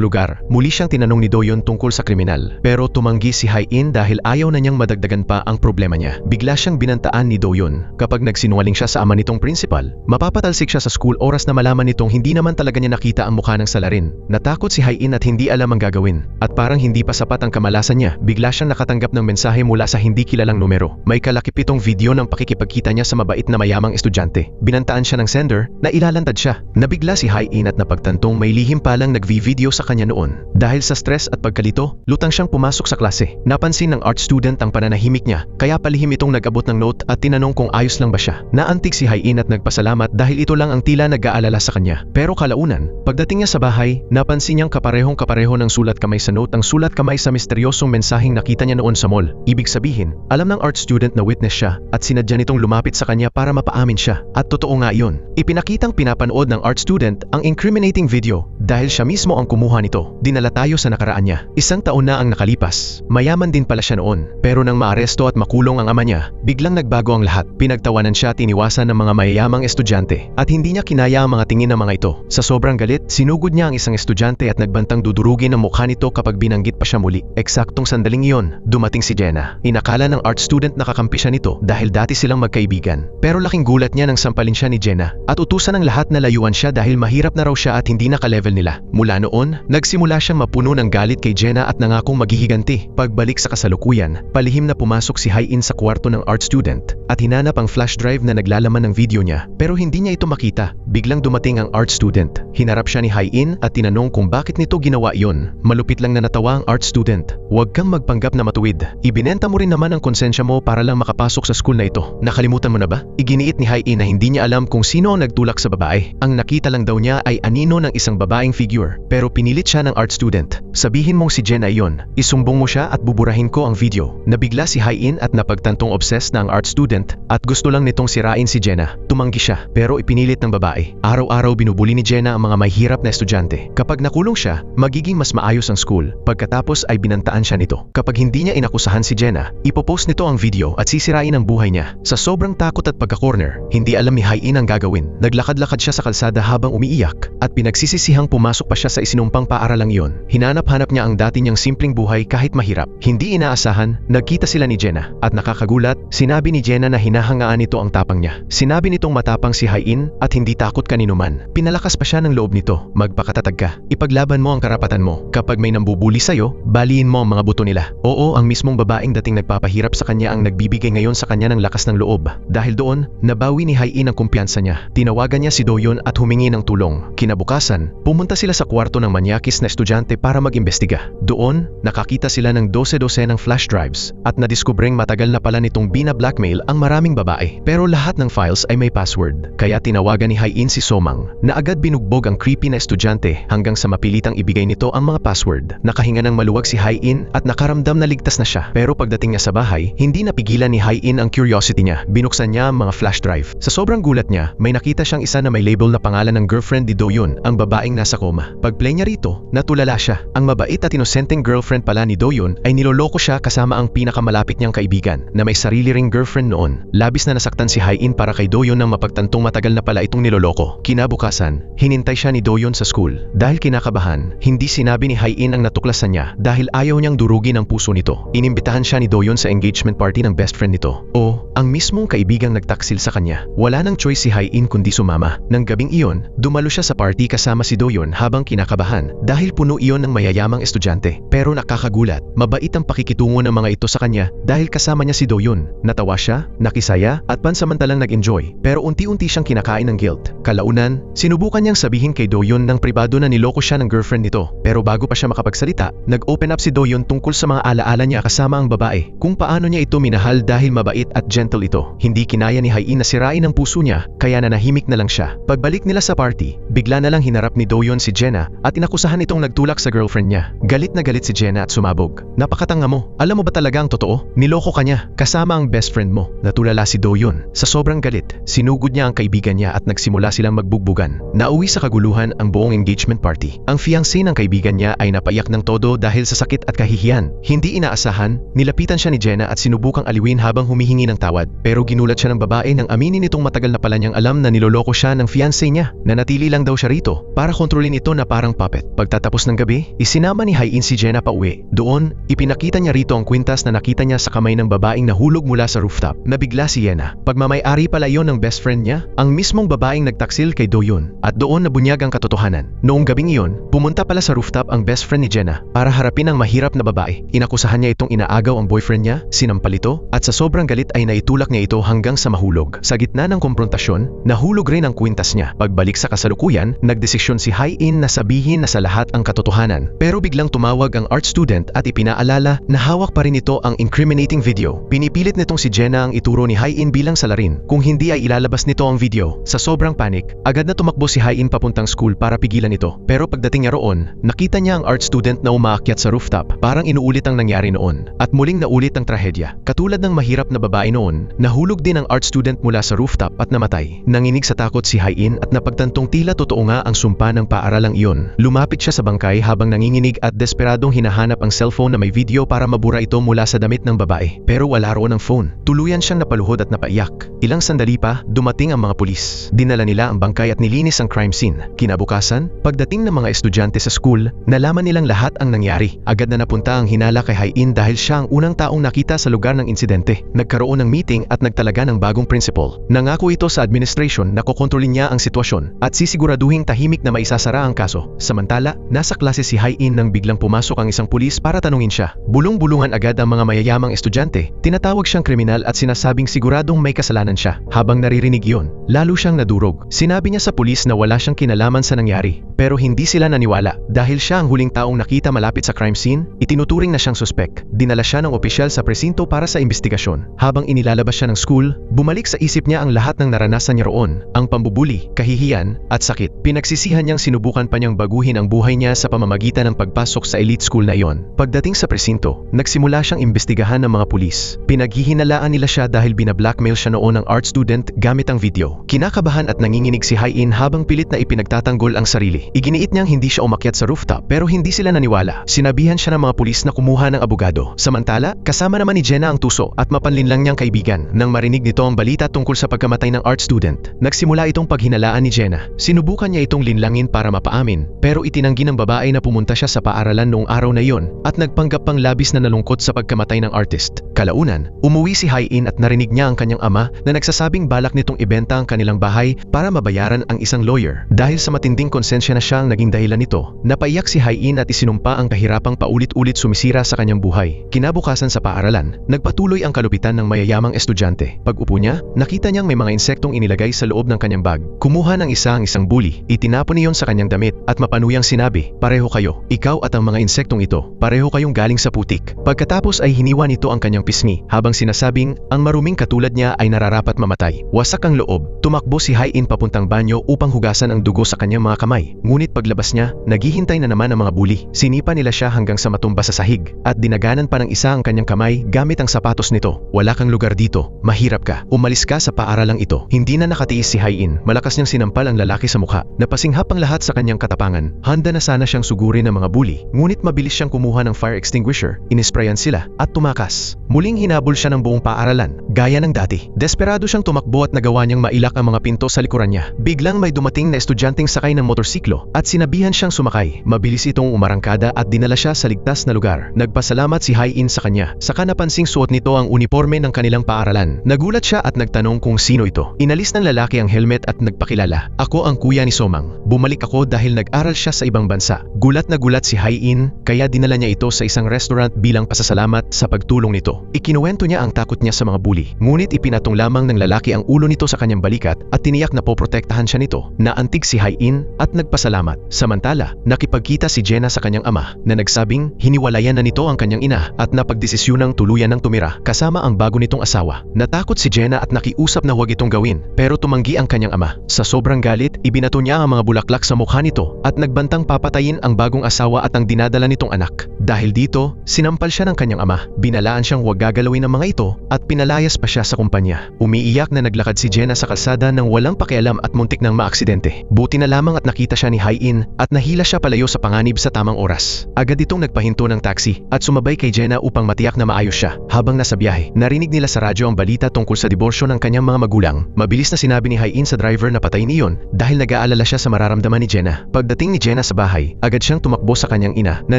Speaker 1: lugar, muli siyang tinanong ni Do-yeon tungkol sa kriminal. Pero tumanggi si Hai-in dahil ayaw na niyang madagdagan pa ang problema niya. Bigla siyang binantaan ni Do-yeon. Kapag nagsinungaling siya sa ama nitong principal, mapapatalsik siya sa school oras na malaman nitong hindi naman talaga niya nakita ang mukha ng salarin. Natakot si Hai-in at hindi alam ang gagawin. At parang hindi pa sapat ang kamalasan niya, bigla siyang nakatanggap ng mensahe mula sa hindi kilalang numero. May kalakip itong video ng pakikipagkita niya sa mabait na mayamang estudyante. Binantaan siya ng sender na ilalantad siya. Nabigla si Hai-in at napagtantong may lihim palang nagvi-video sa kanya noon. Dahil sa stress at pagkalito, lutang siyang pumasok sa klase. Napansin ng art student ang pananahimik niya, kaya palihim itong nag-abot ng note at tinanong kung ayos lang ba siya. Naantig si Hai-in at nagpasalamat dahil ito lang ang tila nag-aalala sa kanya. Pero kalaunan, pagdating niya sa bahay, napansin niyang kapareho ng sulat kamay sa note ang sulat kamay sa misteryosong mensaheng nakita niya noon sa mall. Ibig sabihin, alam ng art student na witness siya at sinadya nitong lumapit sa kanya para mapaamin siya. At totoo nga yun. Ipinakitang pinapanood ng art student ang incriminating video dahil siya mismo ang kumuha nito. Dinala tayo sa nakaraan niya. 1 taon na ang nakalipas. Mayaman din pala siya noon. Pero nang maaresto at makulong ang ama niya, biglang nagbago ang lahat. Pinagtawanan siya at iniwasan ng mga mayayamang estudyante. At hindi niya kinaya ang mga tingin ng mga ito. Sa sobrang galit, sinugod niya ang isang estudyante at nagbantang dudurugin ang mukha nito kapag binanggit pa siya muli. Eksaktong sandaling iyon, dumating si Jenna. Inakala ng art student na kakampi siya nito dahil dati silang magkaibigan. Pero laking gulat niya nang sampalin siya ni Jenna at utusan ng lahat na layuan siya dahil mahirap na raw siya at hindi naka-level nila. Mula noon, nagsimula siyang mapuno ng galit kay Jenna at nangakong maghihiganti. Pagbalik sa kasalukuyan, palihim na pumasok si Hai-in sa kwarto ng art student at hinanap ang flash drive na naglalaman ng video niya. Pero hindi niya ito makita. Biglang dumating ang art student. Hinarap siya ni Hai-in at tinanong kung bakit nito ginawa iyon. Malupit lang na natawa ang art student. Huwag kang magpanggap na matuwid. Ibinenta mo rin naman ang konsensya mo para lang makapasok sa school na ito. Nakalimutan mo na ba? Iginiit ni Hai-in na hindi niya alam kung sino ang nagtulak sa babae. Ang nakita lang daw niya ay anino ng isang babaeng figure. Pero pinilit siya ng art student. Sabihin mong si Jenna iyon. Isumbong mo siya at buburahin ko ang video. Nabigla si Hai-in at napagtantong obsessed na ang art student at gusto lang nitong sirain si Jenna. Tumanggi siya pero ipinilit ng babae. Araw-araw binubuli ni Jenna ang mga mahihirap na estudyante. Kapag nakulong siya, magiging mas maayos ang school. Pagkatapos ay binantaan siya nito. Kapag hindi niya inakusahan si Jenna, ipopost nito ang video at sisirain ang buhay niya. Sa sobrang takot at pagka-corner, hindi alam ni Hai-in ang gagawin. Naglakad-lakad siya sa kalsada habang umiiyak at pinagsisisihang pumasok pa siya sa isinumpang paaralang iyon. Hinanap-hanap niya ang dati niyang simpleng buhay kahit mahirap. Hindi inaasahan, nagkita sila ni Jenna at nakakagulat, sinabi ni Jenna na hinahangaan nito ang tapang niya. Sinabi nitong matapang si Hai-in at hindi takot kanino man. Pinalakas pa siya ng loob nito. Magpakatatag ka. Ipaglaban mo ang karapatan mo. Kapag may nambubuli sa'yo, baliin mo ang mga buto nila. Oo, ang mismong babaeng dating nagpapahirap sa kanya ang nagbibigay ngayon sa kanya ng lakas ng loob. Dahil doon, nabawi ni Hai-in ang kumpiyansa niya. Tinawagan niya si Do-yeon at humingi ng tulong. Kinabukasan, pumunta sila sa kwarto ng manyakis na estudyante para mag-imbestiga. Doon, nakakita sila ng 12 ng flash drives at nadiskubreng matagal na pala nitong bina-blackmail ang maraming babae. Pero lahat ng files ay may password. Kaya tinawagan ni Hai-in si Somang na agad binugbog ang creepy na estudyante hanggang sa mapilitang ibigay nito ang mga password. Nakahinga ng maluwag si Hai-in at nakaramdam na ligtas na siya. Pero pagdating niya sa bahay, hindi napigilan ni Hai-in ang curiosity niya. Binuksan niya ang mga flash drive. Sa sobrang gulat niya, may nakita siyang isa na may label na pangalan ng girlfriend ni Do-yeon, ang babaeng nasa koma. Pag-play niya rito, natulala siya. Ang mabait at inosenteng girlfriend pala ni Do-yeon ay niloloko siya kasama ang pinakamalapit niyang kaibigan na may sarili ring girlfriend noon. Labis na nasaktan si Hai-in para kay Do-yeon nang mapagtantong matagal na pala itong niloloko. Kinabukasan, hinintay siya ni Do-yeon sa school. Dahil kinakabahan, hindi sinabi ni Hai-in ang natuklasan niya dahil ayaw niyang durugin ang puso nito. Inimbitahan siya ni Do-yeon sa engagement party ng best friend nito. O, ang mismong kaibigang nagtaksil sa kanya. Wala nang choice si Hai-in kundi sumama. Nang gabing iyon, dumalo siya sa party kasama si Do-yeon habang kinakabahan dahil puno iyon ng mayayamang estudyante. Pero nakakagulat, mabait ang pakikitungo ng mga ito sa kanya dahil kasama niya si Do-yeon. Natawa siya, nakisaya at pansamantalang nag-enjoy pero unti-unti siyang kinakain ng guilt. Kalaunan, sinubukan niyang sabihin kay Do-yeon ng pribado na niloko siya ng girlfriend nito Pero bago pa siya makapagsalita, nag-open up si Do-yeon tungkol sa mga alaala niya kasama ang babae, kung paano niya ito minahal dahil mabait at gentle ito. Hindi kinaya ni Hae-in na sirain ang puso niya, kaya nanahimik na lang siya. Pagbalik nila sa party, bigla na lang hinarap ni Do-yeon si Jenna at inakusahan itong nagtulak sa girlfriend niya. Galit na galit si Jenna at sumabog. Napakatanga mo. Alam mo ba talaga ang totoo? Niloko ka niya, kasama ang best friend mo. Natulala si Do-yeon. Sa sobrang galit, sinugod niya ang kaibigan niya at nagsimula silang magbugbugan. Nauwi sa kaguluhan ang buong engagement party. Ang fiancé ng kaibigan niya ay napaiyak ng todo dahil sa sakit at kahihiyan. Hindi inaasahan, nilapitan siya ni Jenna at sinubukang aliwin habang humihingi ng tawad. Pero ginulat siya ng babae nang aminin itong matagal na pala niyang alam na niloloko siya ng fiancé niya. Nanatili lang daw siya rito para kontrolin ito na parang puppet. Pagtatapos ng gabi, isinama ni Hae-in si Jenna pa uwi. Doon, ipinakita niya rito ang kwintas na nakita niya sa kamay ng babaeng nahulog mula sa rooftop. Nabigla si Jenna. Pagmamay-ari pala yon ng best friend niya, ang mismong babaeng nagtaksil kay Do-yeon. At doon nabunyag ang katotohanan. Noong gabing iyon, pumunta pala sa rooftop ang best friend ni Jenna para harapin ang mahirap na babae. Inakusahan niya itong inaagaw ang boyfriend niya, sinampal ito, at sa sobrang galit ay naitulak niya ito hanggang sa mahulog. Sa gitna ng konfrontasyon, nahulog rin ang kwintas niya. Pagbalik sa kasalukuyan, nagdesisyon si Hae-in na sabihin na sa lahat ang katotohanan. Pero biglang tumawag ang art student at ipinaalala na hawak pa rin ito ang incriminating video. Pinipilit nitong si Jenna ang ituro ni Hae-in bilang salarin. Kung hindi ay ilalabas nito ang video. Sa sobrang panic, agad na tumakbo si Hae-in papuntang school para pigilan ito. Pero pagdating niya roon, nakita niya ang art student na umaakyat sa rooftop. Parang inuulit ang nangyari noon. At muling naulit ang trahedya. Katulad ng mahirap na babae noon, nahulog din ang art student mula sa rooftop at namatay. Nanginig sa takot si Hae-in at napagtantong tila totoo nga ang sumpa ng paaralang iyon. Lumapit siya sa bangkay habang nanginginig at desperadong hinahanap ang cellphone na may video para mabura ito mula sa damit ng babae. Pero wala roon ang phone. Tuluyan siyang napaluhod at napaiyak. Ilang sandali pa, dumating ang mga pulis. Dinala nila ang bangkay at nilinis ang crime scene. Kinabukasan, pagdating ng mga estudyante sa school, nalaman nilang lahat ang nangyari. Agad na napunta ang hinala kay Hae-in dahil siya ang unang taong nakita sa lugar ng insidente. Nagkaroon ng meeting at nagtalaga ng bagong principal. Nangako ito sa administration na kokontrolin niya ang sitwasyon at sisiguraduhing tahimik na maisasara ang kaso. Samantala, nasa klase si Hae-in nang biglang pumasok ang isang pulis para tanungin siya. Bulong-bulungan agad ang mga mayayamang estudyante. Tinatawag siyang kriminal at sinasabing siguradong may kasalanan siya. Habang naririnig iyon, lalo siyang nadurog. Sinabi niya sa pulis na wala siyang kinalaman sa nangyari. Pero hindi sila naniwala. Dahil siya ang huling taong nakita malapit sa crime scene, itinuturing na siyang suspek. Dinala siya ng opisyal sa presinto para sa investigasyon. Habang inilalabas siya ng school, bumalik sa isip niya ang lahat ng naranasan niya roon. Ang pambubuli, kahihiyan, at sakit. Pinagsisihan niyang sinubukan pa niyang baguhin ang buhay niya sa pamamagitan ng pagpasok sa elite school na iyon. Pagdating sa presinto, nagsimula siyang imbestigahan ng mga pulis. Pinaghihinalaan nila siya dahil binablackmail siya noon ng art student gamit ang video. Kinakabahan at nanginginig si Hae-in habang pilit na ipinagtatanggol ang sarili. Iginiit niyang hindi siya umakyat sa rooftop pero hindi sila naniwala. Sinabihan siya ng mga pulis na kumuha ng abogado. Samantala, kasama naman ni Jenna ang tuso at mapanlinlang niyang kaibigan. Nang marinig nito ang balita tungkol sa pagkamatay ng art student, nagsimula itong paghinalaan ni Jenna. Sinubukan niya itong linlangin para mapaamin pero itinanggi ng babae na pumunta siya sa paaralan noong araw na iyon at nagpanggap pang labis na nalungkot sa pagkamatay ng artist. Kalaunan, umuwi si Hae-in at narinig niya ang kanyang ama na nagsasabing balak nitong ibenta ang kanilang bahay para mabayaran ang isang lawyer. Dahil sa matinding konsensya na siya ang naging dahilan nito, napaiyak si Hae-in at isinumpa ang kahirapang paulit-ulit sumisira sa kanyang buhay. Kinabukasan sa paaralan, nagpatuloy ang kalupitan ng mayayamang estudyante. Pag-upo niya, nakita niyang may mga insektong inilagay sa loob ng kanyang bag. Kumuha ng isa ang isang bully, itinapon niyon sa kanyang damit at mapanuyang sinabi, "Pareho kayo, ikaw at ang mga insektong ito, pareho kayong galing sa putik." Pagkatapos ay hiniwa nito ang kanyang pisngi habang sinasabing ang maruming katulad niya ay nararapat mamatay. Wasak ang loob, tumakbo si Hae-in papuntang banyo upang hugasan ang dugo sa kanyang mga kamay. Ngunit paglabas niya, naghihintay na naman ang mga bully. Sinipa nila siya hanggang sa matumba sa sahig at dinaganan pa ng isa ang kanyang kamay gamit ang sapatos nito. "Wala kang lugar dito, mahirap ka. Umalis ka sa paaralang ito." Hindi na nakatiis si Hae-in. Malakas niyang sinampal ang lalaki sa mukha. Napasinghap ang lahat sa kanyang katapangan. Handa na sana siyang sugurin ng mga bully. Ngunit mabilis siyang kumuha ng fire extinguisher, inisprayan sila at tumakas. Muling hinabol siya ng buong paaralan, gaya ng dati. Desperado siyang tumakbo at nagawa niyang mailak ang mga pinto sa likuran niya. Biglang may dumating na estudyanteng sakay ng motorsiklo at sinabihan siyang sumakay. Mabilis itong umarangkada at dinala siya sa ligtas na lugar. Nagpasalamat si Hae-in sa kanya. Saka napansing suot nito ang uniforme ng kanilang paaralan. Nagulat siya at nagtanong kung sino ito. Inalis ng lalaki ang helmet at nagpakilala. "Ako ang kuya ni Somang. Bumalik ako dahil nag-aral siya sa ibang bansa." Gulat na gulat si Hae-in kaya dinala niya ito sa isang restaurant bilang pasasalamat sa pagtulong nito. Ikinuwento niya ang takot niya sa mga bully. Ngunit ipinatong lamang ng lalaki ang ulo nito sa kanyang balikat at tiniyak na poprotektahan siya nito. Naantig si Hae-in at nagpasalamat. Samantala, nakipagkita si Jenna sa kanyang ama na nagsabing hiniwalayan na nito ang kanyang ina at napagdesisyunang tuluyan ng tumira kasama ang bago nitong asawa. Natakot si Jenna at nakiusap na huwag itong gawin pero tumanggi ang kanyang ama. Sa sobrang galit, ibinato niya ang mga bulaklak sa mukha nito at nagbantang papatayin ang bagong asawa at ang dinadala nitong anak. Dahil dito, sinampal siya ng kanyang ama. Binalaan siyang huwag gagalawin ng mga ito at pinalayas pa siya sa kumpanya. Umiiyak na naglakad si Jenna sa kalsada nang walang pakialam at muntik nang maaksidente. Buti na lamang at nakita siya ni Hai-in at nahila siya palayo sa panganib sa tamang oras. Agad itong nagpahinto ng taxi at sumabay kay Jenna upang matiyak na maayos siya. Habang nasa biyahe, narinig nila sa radyo ang balita tungkol sa diborsyo ng kanyang mga magulang. Mabilis na sinabi ni Hai-in sa driver na patayin iyon dahil nag-aalala siya sa mararamdaman ni Jenna. Pagdating ni Jenna sa bahay, agad siyang tumakbo sa kanyang ina na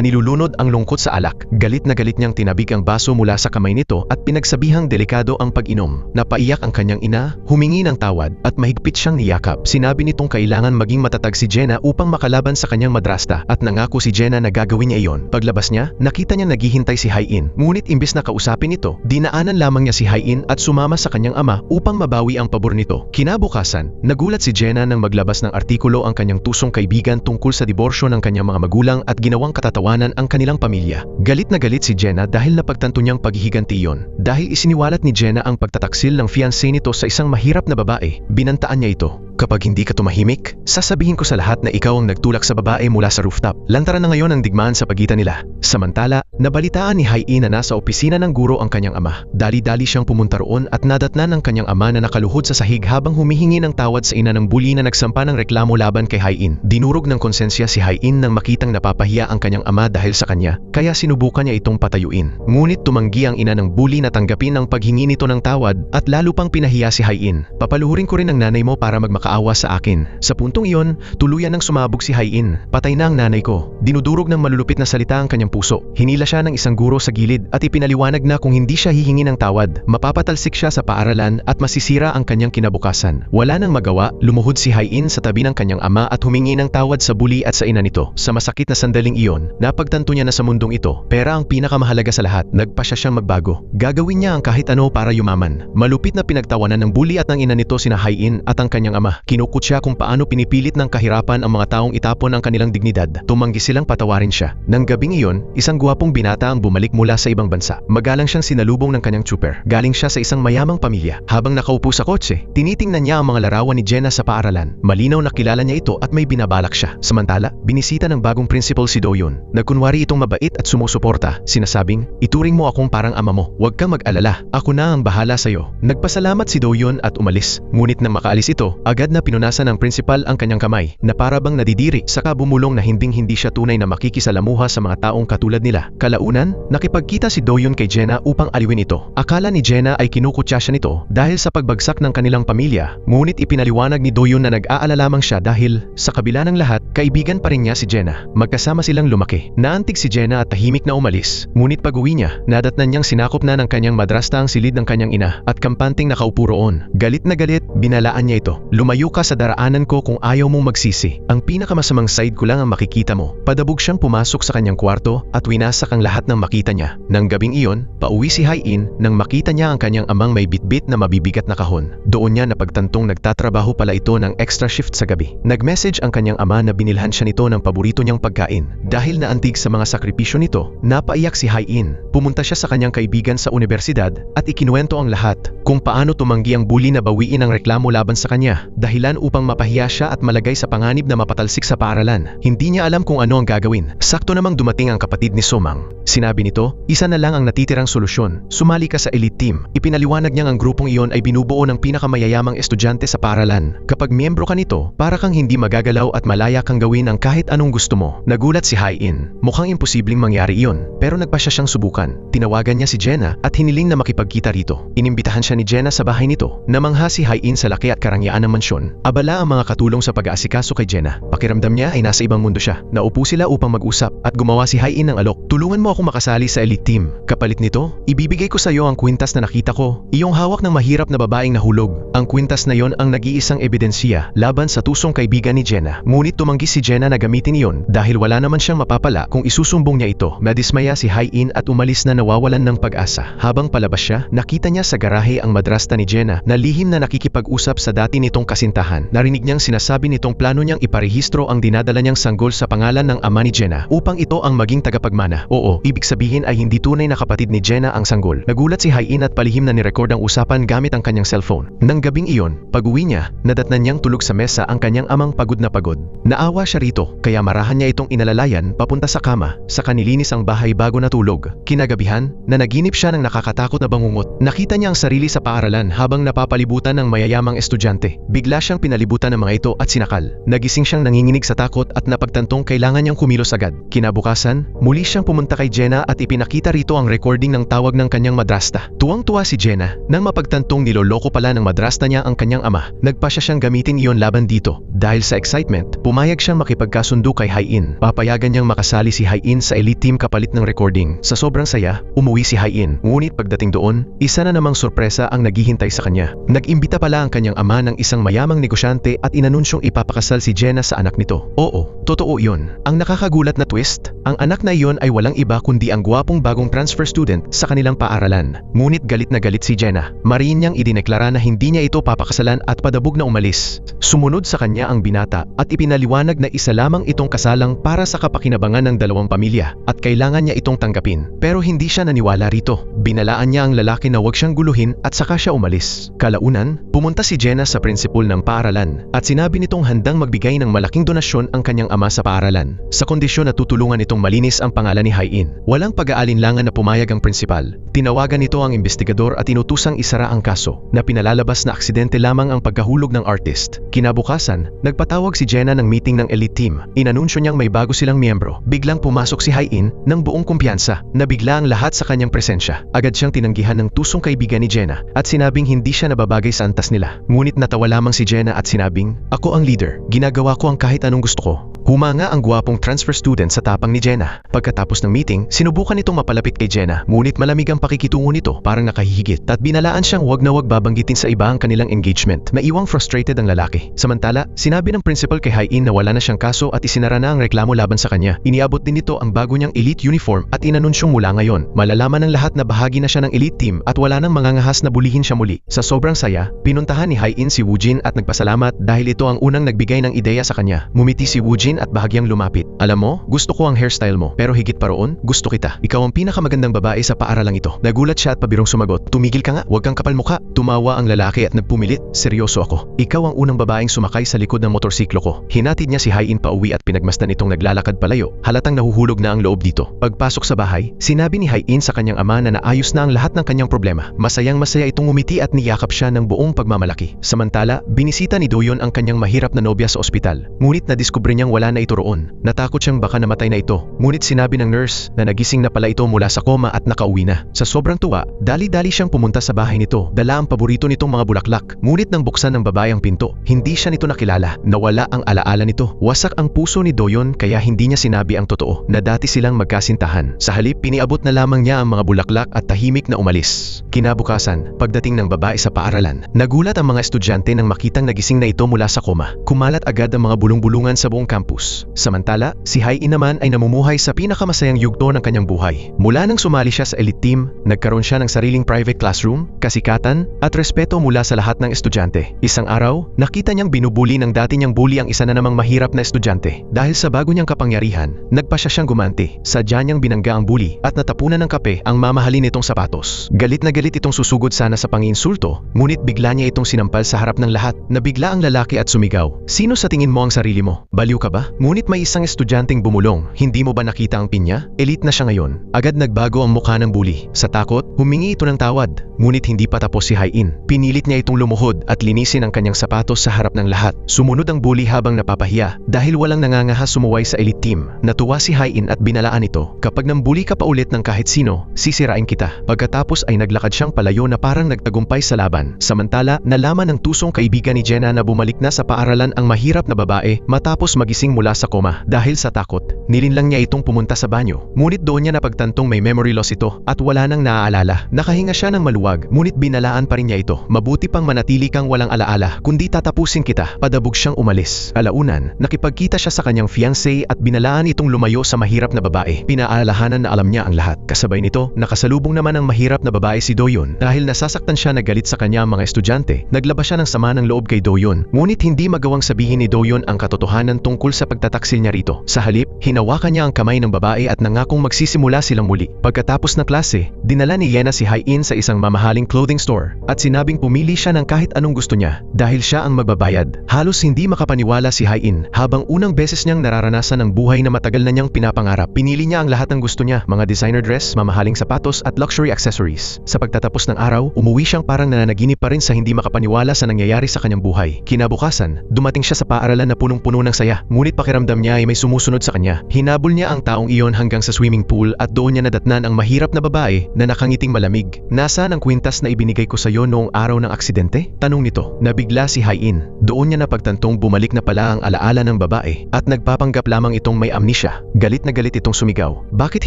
Speaker 1: nilulunod ang lungkot sa alak. Galit na galit niyang tinabig ang baso mula sa kamay nito at pinagsabihang delikado ang pag-inom. Napaiyak ang kanyang ina, humingi ng tawad at mahigpit siyang niyakap. Sinabi nitong kailangan maging matatag si Jenna upang makalaban sa kanyang madrasta at nangako si Jenna na gagawin niya iyon. Paglabas niya, nakita niya naghihintay si Hai-in. Ngunit imbes na kausapin ito, dinaanan lamang niya si Hai-in at sumama sa kanyang ama upang mabawi ang pabor nito. Kinabukasan, nagulat si Jenna nang maglabas ng artikulo ang kanyang tusong kaibigan tungkol sa diborsyo ng kanyang mga magulang at ginawang katatawanan ang kanilang pamilya. Galit na galit si Jenna dahil napagtanto niyang paghihiganti iyon. Dahil isiniwalat ni Jenna ang pagtataksil ng fiancé nito sa isang mahirap na babae, binantaan niya ito. Kapag hindi ka tumahimik, sasabihin ko sa lahat na ikaw ang nagtulak sa babae mula sa rooftop. Lantaran na ngayon ang digmaan sa pagitan nila. Samantala, nabalitaan ni Hai-in na nasa opisina ng guro ang kanyang ama. Dali-dali siyang pumunta roon at nadatnan ng kanyang ama na nakaluhod sa sahig habang humihingi ng tawad sa ina ng bully na nagsampa ng reklamo laban kay Hai-in. Dinurog ng konsensya si Hai-in nang makitang napapahiya ang kanyang ama dahil sa kanya, kaya sinubukan niya itong patayuin. Ngunit tumanggi ang ina ng bully na tanggapin ang paghingi nito ng tawad at lalo pang pinahiya si Hai-in. Papaluhurin ko rin ang nanay mo para magmakaawa sa akin. Sa puntong iyon, tuluyan nang sumabog si Hai-in. Patay na ang nanay ko. Dinudurog ng malulupit na salita ang kanyang puso. Hinila siya ng isang guro sa gilid at ipinaliwanag na kung hindi siya hihingi ng tawad, mapapatalsik siya sa paaralan at masisira ang kanyang kinabukasan. Wala nang magawa, lumuhod si Hai-in sa tabi ng kanyang ama at humingi ng tawad sa bully at sa ina nito. Sa masakit na sandaling iyon, napagtanto niya na sa mundong ito, pera ang pinakamahalaga sa lahat. Nagpasya siyang magbago. Gagawin niya ang kahit ano para yumaman. Malupit na pinagtawanan ng bully at ng ina nito sina Hai-in at ang kanyang ama. Kinukut siya kung paano pinipilit ng kahirapan ang mga taong itapon ang kanilang dignidad. Tumanggi silang patawarin siya. Nang gabing iyon, isang guwapong binata ang bumalik mula sa ibang bansa. Magalang siyang sinalubong ng kanyang trooper. Galing siya sa isang mayamang pamilya. Habang nakaupo sa kotse, tinitingnan niya ang mga larawan ni Jenna sa paaralan. Malinaw na kilala niya ito at may binabalak siya. Samantala, binisita ng bagong principal si Do-yoon. Nagkunwari itong mabait at sumusuporta. Sinasabing, ituring mo akong parang ama mo. Huwag kang mag-alala. Ako na ang bahala sa'yo. Nagpasalamat si Do-yoon at umalis. Ngunit nang makaalis ito, agad na pinunasan ng principal ang kanyang kamay na parabang nadidiri saka bumulong na hindi siya tunay na makikisalamuha sa mga taong katulad nila. Kalaunan, nakipagkita si Do-yoon kay Jenna upang aliwin ito. Akala ni Jenna ay kinukutya siya nito dahil sa pagbagsak ng kanilang pamilya, ngunit ipinaliwanag ni Do-yoon na nag-aalala lamang siya dahil sa kabila ng lahat, kaibigan pa rin niya si Jenna. Magkasama silang lumaki. Naantig si Jenna at tahimik na umalis, ngunit pag-uwi niya, nadatnan niyang sinakop na ng kanyang madrasta ang silid ng kanyang ina at kampanting nakaupo roon. Galit na galit, binalaan niya ito. Lumayo ka sa daraanan ko kung ayaw mong magsisi. Ang pinakamasamang side ko lang ang makikita mo. Padabog siyang pumasok sa kanyang kwarto at winasak ang lahat ng makita niya. Nang gabing iyon, pauwi si Hai-in nang makita niya ang kanyang amang may bitbit na mabibigat na kahon. Doon niya napagtantong nagtatrabaho pala ito ng extra shift sa gabi. Nag-message ang kanyang ama na binilhan siya nito ng paborito niyang pagkain. Dahil naantig sa mga sakripisyo nito, napaiyak si Hai-in. Pumunta siya sa kanyang kaibigan sa universidad at ikinuwento ang lahat kung paano tumanggi ang bully na bawiin ang reklamo laban sa kanya, dahilan upang mapahiya siya at malagay sa panganib na mapatalsik sa paaralan. Hindi niya alam kung ano ang gagawin. Sakto namang dumating ang kapatid ni Somang. Sinabi nito, isa na lang ang natitirang solusyon. Sumali ka sa elite team. Ipinaliwanag niyang ang grupong iyon ay binubuo ng pinakamayayamang estudyante sa paaralan. Kapag miyembro ka nito, para kang hindi magagalaw at malaya kang gawin ang kahit anong gusto mo. Nagulat si Hai-in. Mukhang imposibleng mangyari iyon, pero nagpasya siyang subukan. Tinawagan niya si Jenna at hiniling na makipagkita rito. Inimbitahan siya ni Jenna sa bahay nito. Namangha si Hai-in sa laki at karangyaan ng mansyon. Abala ang mga katulong sa pag-aasikaso kay Jenna. Pakiramdam niya ay nasa ibang mundo siya. Naupo sila upang mag-usap at gumawa si Hai-in ng alok. Tulungan mo akong makasali sa elite team. Kapalit nito, ibibigay ko sa iyo ang kwintas na nakita ko. Iyong hawak ng mahirap na babaeng nahulog. Ang kwintas na yon ang nag-iisang ebidensya laban sa tusong kaibigan ni Jenna. Ngunit tumanggi si Jenna na gamitin iyon dahil wala naman siyang mapapala kung isusumbong niya ito. Nadismaya si Hai-in at umalis na nawawalan ng pag-asa. Habang palabas siya, nakita niya sa garahe ang madrasta ni Jenna na lihim na nakikipag-usap sa dati nitong kasintahan. Narinig niyang sinasabi nitong plano niyang iparehistro ang dinadala niyang sanggol sa pangalan ng ama ni Jenna upang ito ang maging tagapagmana. Oo, ibig sabihin ay hindi tunay na kapatid ni Jenna ang sanggol. Nagulat si Hai-in at palihim na nirecord ang usapan gamit ang kanyang cellphone. Nang gabing iyon, pag-uwi niya, nadatnan niyang tulog sa mesa ang kanyang amang pagod na pagod. Naawa siya rito, kaya marahan niya itong inalalayan papunta sa kama, sa kanilinis ang bahay bago natulog. Kinagabihan, nanaginip siya ng nakakatakot na bangungot. Nakita niya ang sarili sa paaralan habang napapalibutan ng mayayamang estudyante. Bigla siyang pinalibutan ng mga ito at sinakal. Nagising siyang nanginginig sa takot at napagtantong kailangan niyang kumilos agad. Kinabukasan, muli siyang pumunta kay Jenna at ipinakita rito ang recording ng tawag ng kanyang madrasta. Tuwang-tuwa si Jenna nang mapagtantong niloloko pala ng madrasta niya ang kanyang ama. Nagpasya siyang gamitin iyon laban dito. Dahil sa excitement, pumayag siyang makipagkasundo kay Hai-in. Papayagan niyang makasali si Hai-in sa elite team kapalit ng recording. Sa sobrang saya, umuwi si Hai-in. Ngunit pagdating doon, isa na namang sorpresa ang naghihintay sa kanya. Nag-imbita pala ang kanyang ama ng isang mayamang negosyante at inanunsyong ipapakasal si Jenna sa anak nito. Oo, totoo yun. Ang nakakagulat na twist, ang anak na iyon ay walang iba kundi ang gwapong bagong transfer student sa kanilang paaralan. Ngunit galit na galit si Jenna. Mariin niyang idineklara na hindi niya ito papakasalan at padabog na umalis. Sumunod sa kanya ang binata at ipinaliwanag na isa lamang itong kasalang para sa kapakinabangan ng dalawang pamilya at kailangan niya itong tanggapin. Pero hindi siya naniwala rito. Binalaan niya ang lalaki na huwag siyang guluhin at saka siya umalis. Kalaunan, pumunta si Jenna sa principal ng paaralan at sinabi nitong handang magbigay ng malaking donasyon ang kanyang ama sa paaralan sa kondisyon na tutulungan nitong malinis ang pangalan ni Hai-in. Walang pag-aalinlangan na pumayag ang principal. Tinawagan nito ang investigador at inutusang isara ang kaso na pinalalabas na aksidente lamang ang pagkahulog ng artist. Kinabukasan, nagpatawag si Jenna ng meeting ng elite team. Inanunsyo niyang may bago silang miyembro. Biglang pumasok si Hai-in ng buong kumpiyansa. Nabigla ang lahat sa kanyang presensya. Agad siyang tinanggihan ng tusong kaibigan ni Jenna at sinabing hindi siya nababagay sa antas nila. Ngunit natawa lamang si Jenna at sinabing, "Ako ang leader. Ginagawa ko ang kahit anong gusto ko." Humanga ang gwapong transfer student sa tapang ni Jenna. Pagkatapos ng meeting, sinubukan itong mapalapit kay Jenna, ngunit malamig ang pakikitungo nito, parang nakahihigit, at binalaan siyang wag na wag babanggitin sa iba ang kanilang engagement. Naiwang frustrated ang lalaki. Samantala, sinabi ng principal kay Hai-in na wala na siyang kaso at isinara na ang reklamo laban sa kanya. Iniabot din nito ang bago niyang elite uniform at inanunsyong mula ngayon, malalaman ng lahat na bahagi na siya ng elite team at wala nang mangangahas na bulihin siya muli. Sa sobrang saya, pinuntahan ni Hai-in si Woojin at nagpasalamat dahil ito ang unang nagbigay ng ideya sa kanya. Ngumiti si Woojin at bahagyang lumapit. "Alam mo, gusto ko ang hairstyle mo, pero higit pa roon, gusto kita. Ikaw ang pinakamagandang babae sa paaralang ito." Nagulat siya at pabirong sumagot, "Tumigil ka nga, huwag kang kapal mukha." Tumawa ang lalaki at nagpumilit, "Seryoso ako. Ikaw ang unang babaeng sumakay sa likod ng motorsiklo ko." Hinatid niya si Hai-in pauwi at pinagmasdan itong naglalakad palayo. Halatang nahuhulog na ang loob dito. Pagpasok sa bahay, sinabi ni Hai-in sa kanyang ama na naayos na ang lahat ng kanyang problema. Masayang-masaya itong ngumiti at niyakap siya ng buong pagmamalaki. Samantala, binisita ni Doyon ang kanyang mahirap na nobya sa ospital. Ngunit nadiskubre niyang wala na ito roon. Natakot siyang baka namatay na ito. Ngunit sinabi ng nurse na nagising na pala ito mula sa koma at nakauwi na. Sa sobrang tuwa, dali-dali siyang pumunta sa bahay nito. Dala ang paborito nitong mga bulaklak. Ngunit nang buksan ng babae ang pinto, hindi siya nito nakilala. Nawala ang alaala nito. Wasak ang puso ni Doyon kaya hindi niya sinabi ang totoo na dati silang magkasintahan. Sa halip, piniabot na lamang niya ang mga bulaklak at tahimik na umalis. Kinabukasan, pagdating ng babae sa paaralan, nagulat ang mga estudyante nang makitang nagising na ito mula sa koma. Kumalat agad ang mga bulong-bulungan sa buong campus. Samantala, si Hai-in naman ay namumuhay sa pinakamasayang yugto ng kanyang buhay. Mula nang sumali siya sa elite team, nagkaroon siya ng sariling private classroom, kasikatan, at respeto mula sa lahat ng estudyante. Isang araw, nakita niyang binubuli ng dati niyang bully ang isa na namang mahirap na estudyante. Dahil sa bago niyang kapangyarihan, nagpasya siyang gumanti. Sadya niyang binangga ang bully at natapunan ng kape ang mamahalin nitong sapatos. Galit na galit itong susugod sana sa panginsulto, ngunit bigla niya itong sinampal sa harap ng lahat. Nabigla ang lalaki at sumigaw, "Sino sa tingin mo ang sarili mo? Baliw ka ba?" Ngunit may isang estudyanteng bumulong, "Hindi mo ba nakita ang pinya? Elite na siya ngayon." Agad nagbago ang mukha ng bully. Sa takot, humingi ito ng tawad. Ngunit hindi pa tapos si Hai-in. Pinilit niya itong lumuhod at linisin ang kanyang sapatos sa harap ng lahat. Sumunod ang bully habang napapahiya dahil walang nangangahas sumuway sa elite team. Natuwa si Hai-in at binalaan ito, "Kapag nambully ka pa ulit ng kahit sino, sisirain kita." Pagkatapos ay naglakad siyang palayo na parang nagtagumpay sa laban. Samantala, nalaman ng tusong kaibigan ni Jenna na bumalik na sa paaralan ang mahirap na babae matapos magising nagising mula sa koma. Dahil sa takot, nilinlang niya itong pumunta sa banyo. Ngunit doon niya napagtantong may memory loss ito at wala nang naaalala. Nakahinga siya ng maluwag, ngunit binalaan pa rin niya ito. Mabuti pang manatili kang walang alaala, kundi tatapusin kita. Padabog siyang umalis. Alaunan, nakipagkita siya sa kanyang fiancé at binalaan itong lumayo sa mahirap na babae. Pinaalahanan na alam niya ang lahat. Kasabay nito, nakasalubong naman ang mahirap na babae si Doyon. Dahil nasasaktan siya na galit sa kanya ang mga estudyante, naglabas siya ng sama ng loob kay Doyon. Ngunit hindi magawang sabihin ni Doyon ang katotohanan tungkol sa pagtataksil niya rito. Sa halip, hinawakan niya ang kamay ng babae at nangakong magsisimula silang muli. Pagkatapos ng klase, dinala ni Yena si Hai-in sa isang mamahaling clothing store at sinabing pumili siya ng kahit anong gusto niya dahil siya ang magbabayad. Halos hindi makapaniwala si Hai-in habang unang beses niyang nararanasan ang buhay na matagal na niyang pinapangarap. Pinili niya ang lahat ng gusto niya, mga designer dress, mamahaling sapatos at luxury accessories. Sa pagtatapos ng araw, umuwi siyang parang nananaginip pa rin sa hindi makapaniwala sa nangyayari sa kanyang buhay. Kinabukasan, dumating siya sa paaralan na punong-puno ng saya, ngunit pakiramdam niya ay may sumusunod sa kanya. Hinabol niya ang taong iyon hanggang sa swimming pool at doon niya nadatnan ang mahirap na babae na nakangiting malamig. Nasaan ang kwintas na ibinigay ko sa iyo noong araw ng aksidente? Tanong nito. Nabigla si Hai-in. Doon niya napagtantong bumalik na pala ang alaala ng babae at nagpapanggap lamang itong may amnesia. Galit na galit itong sumigaw. Bakit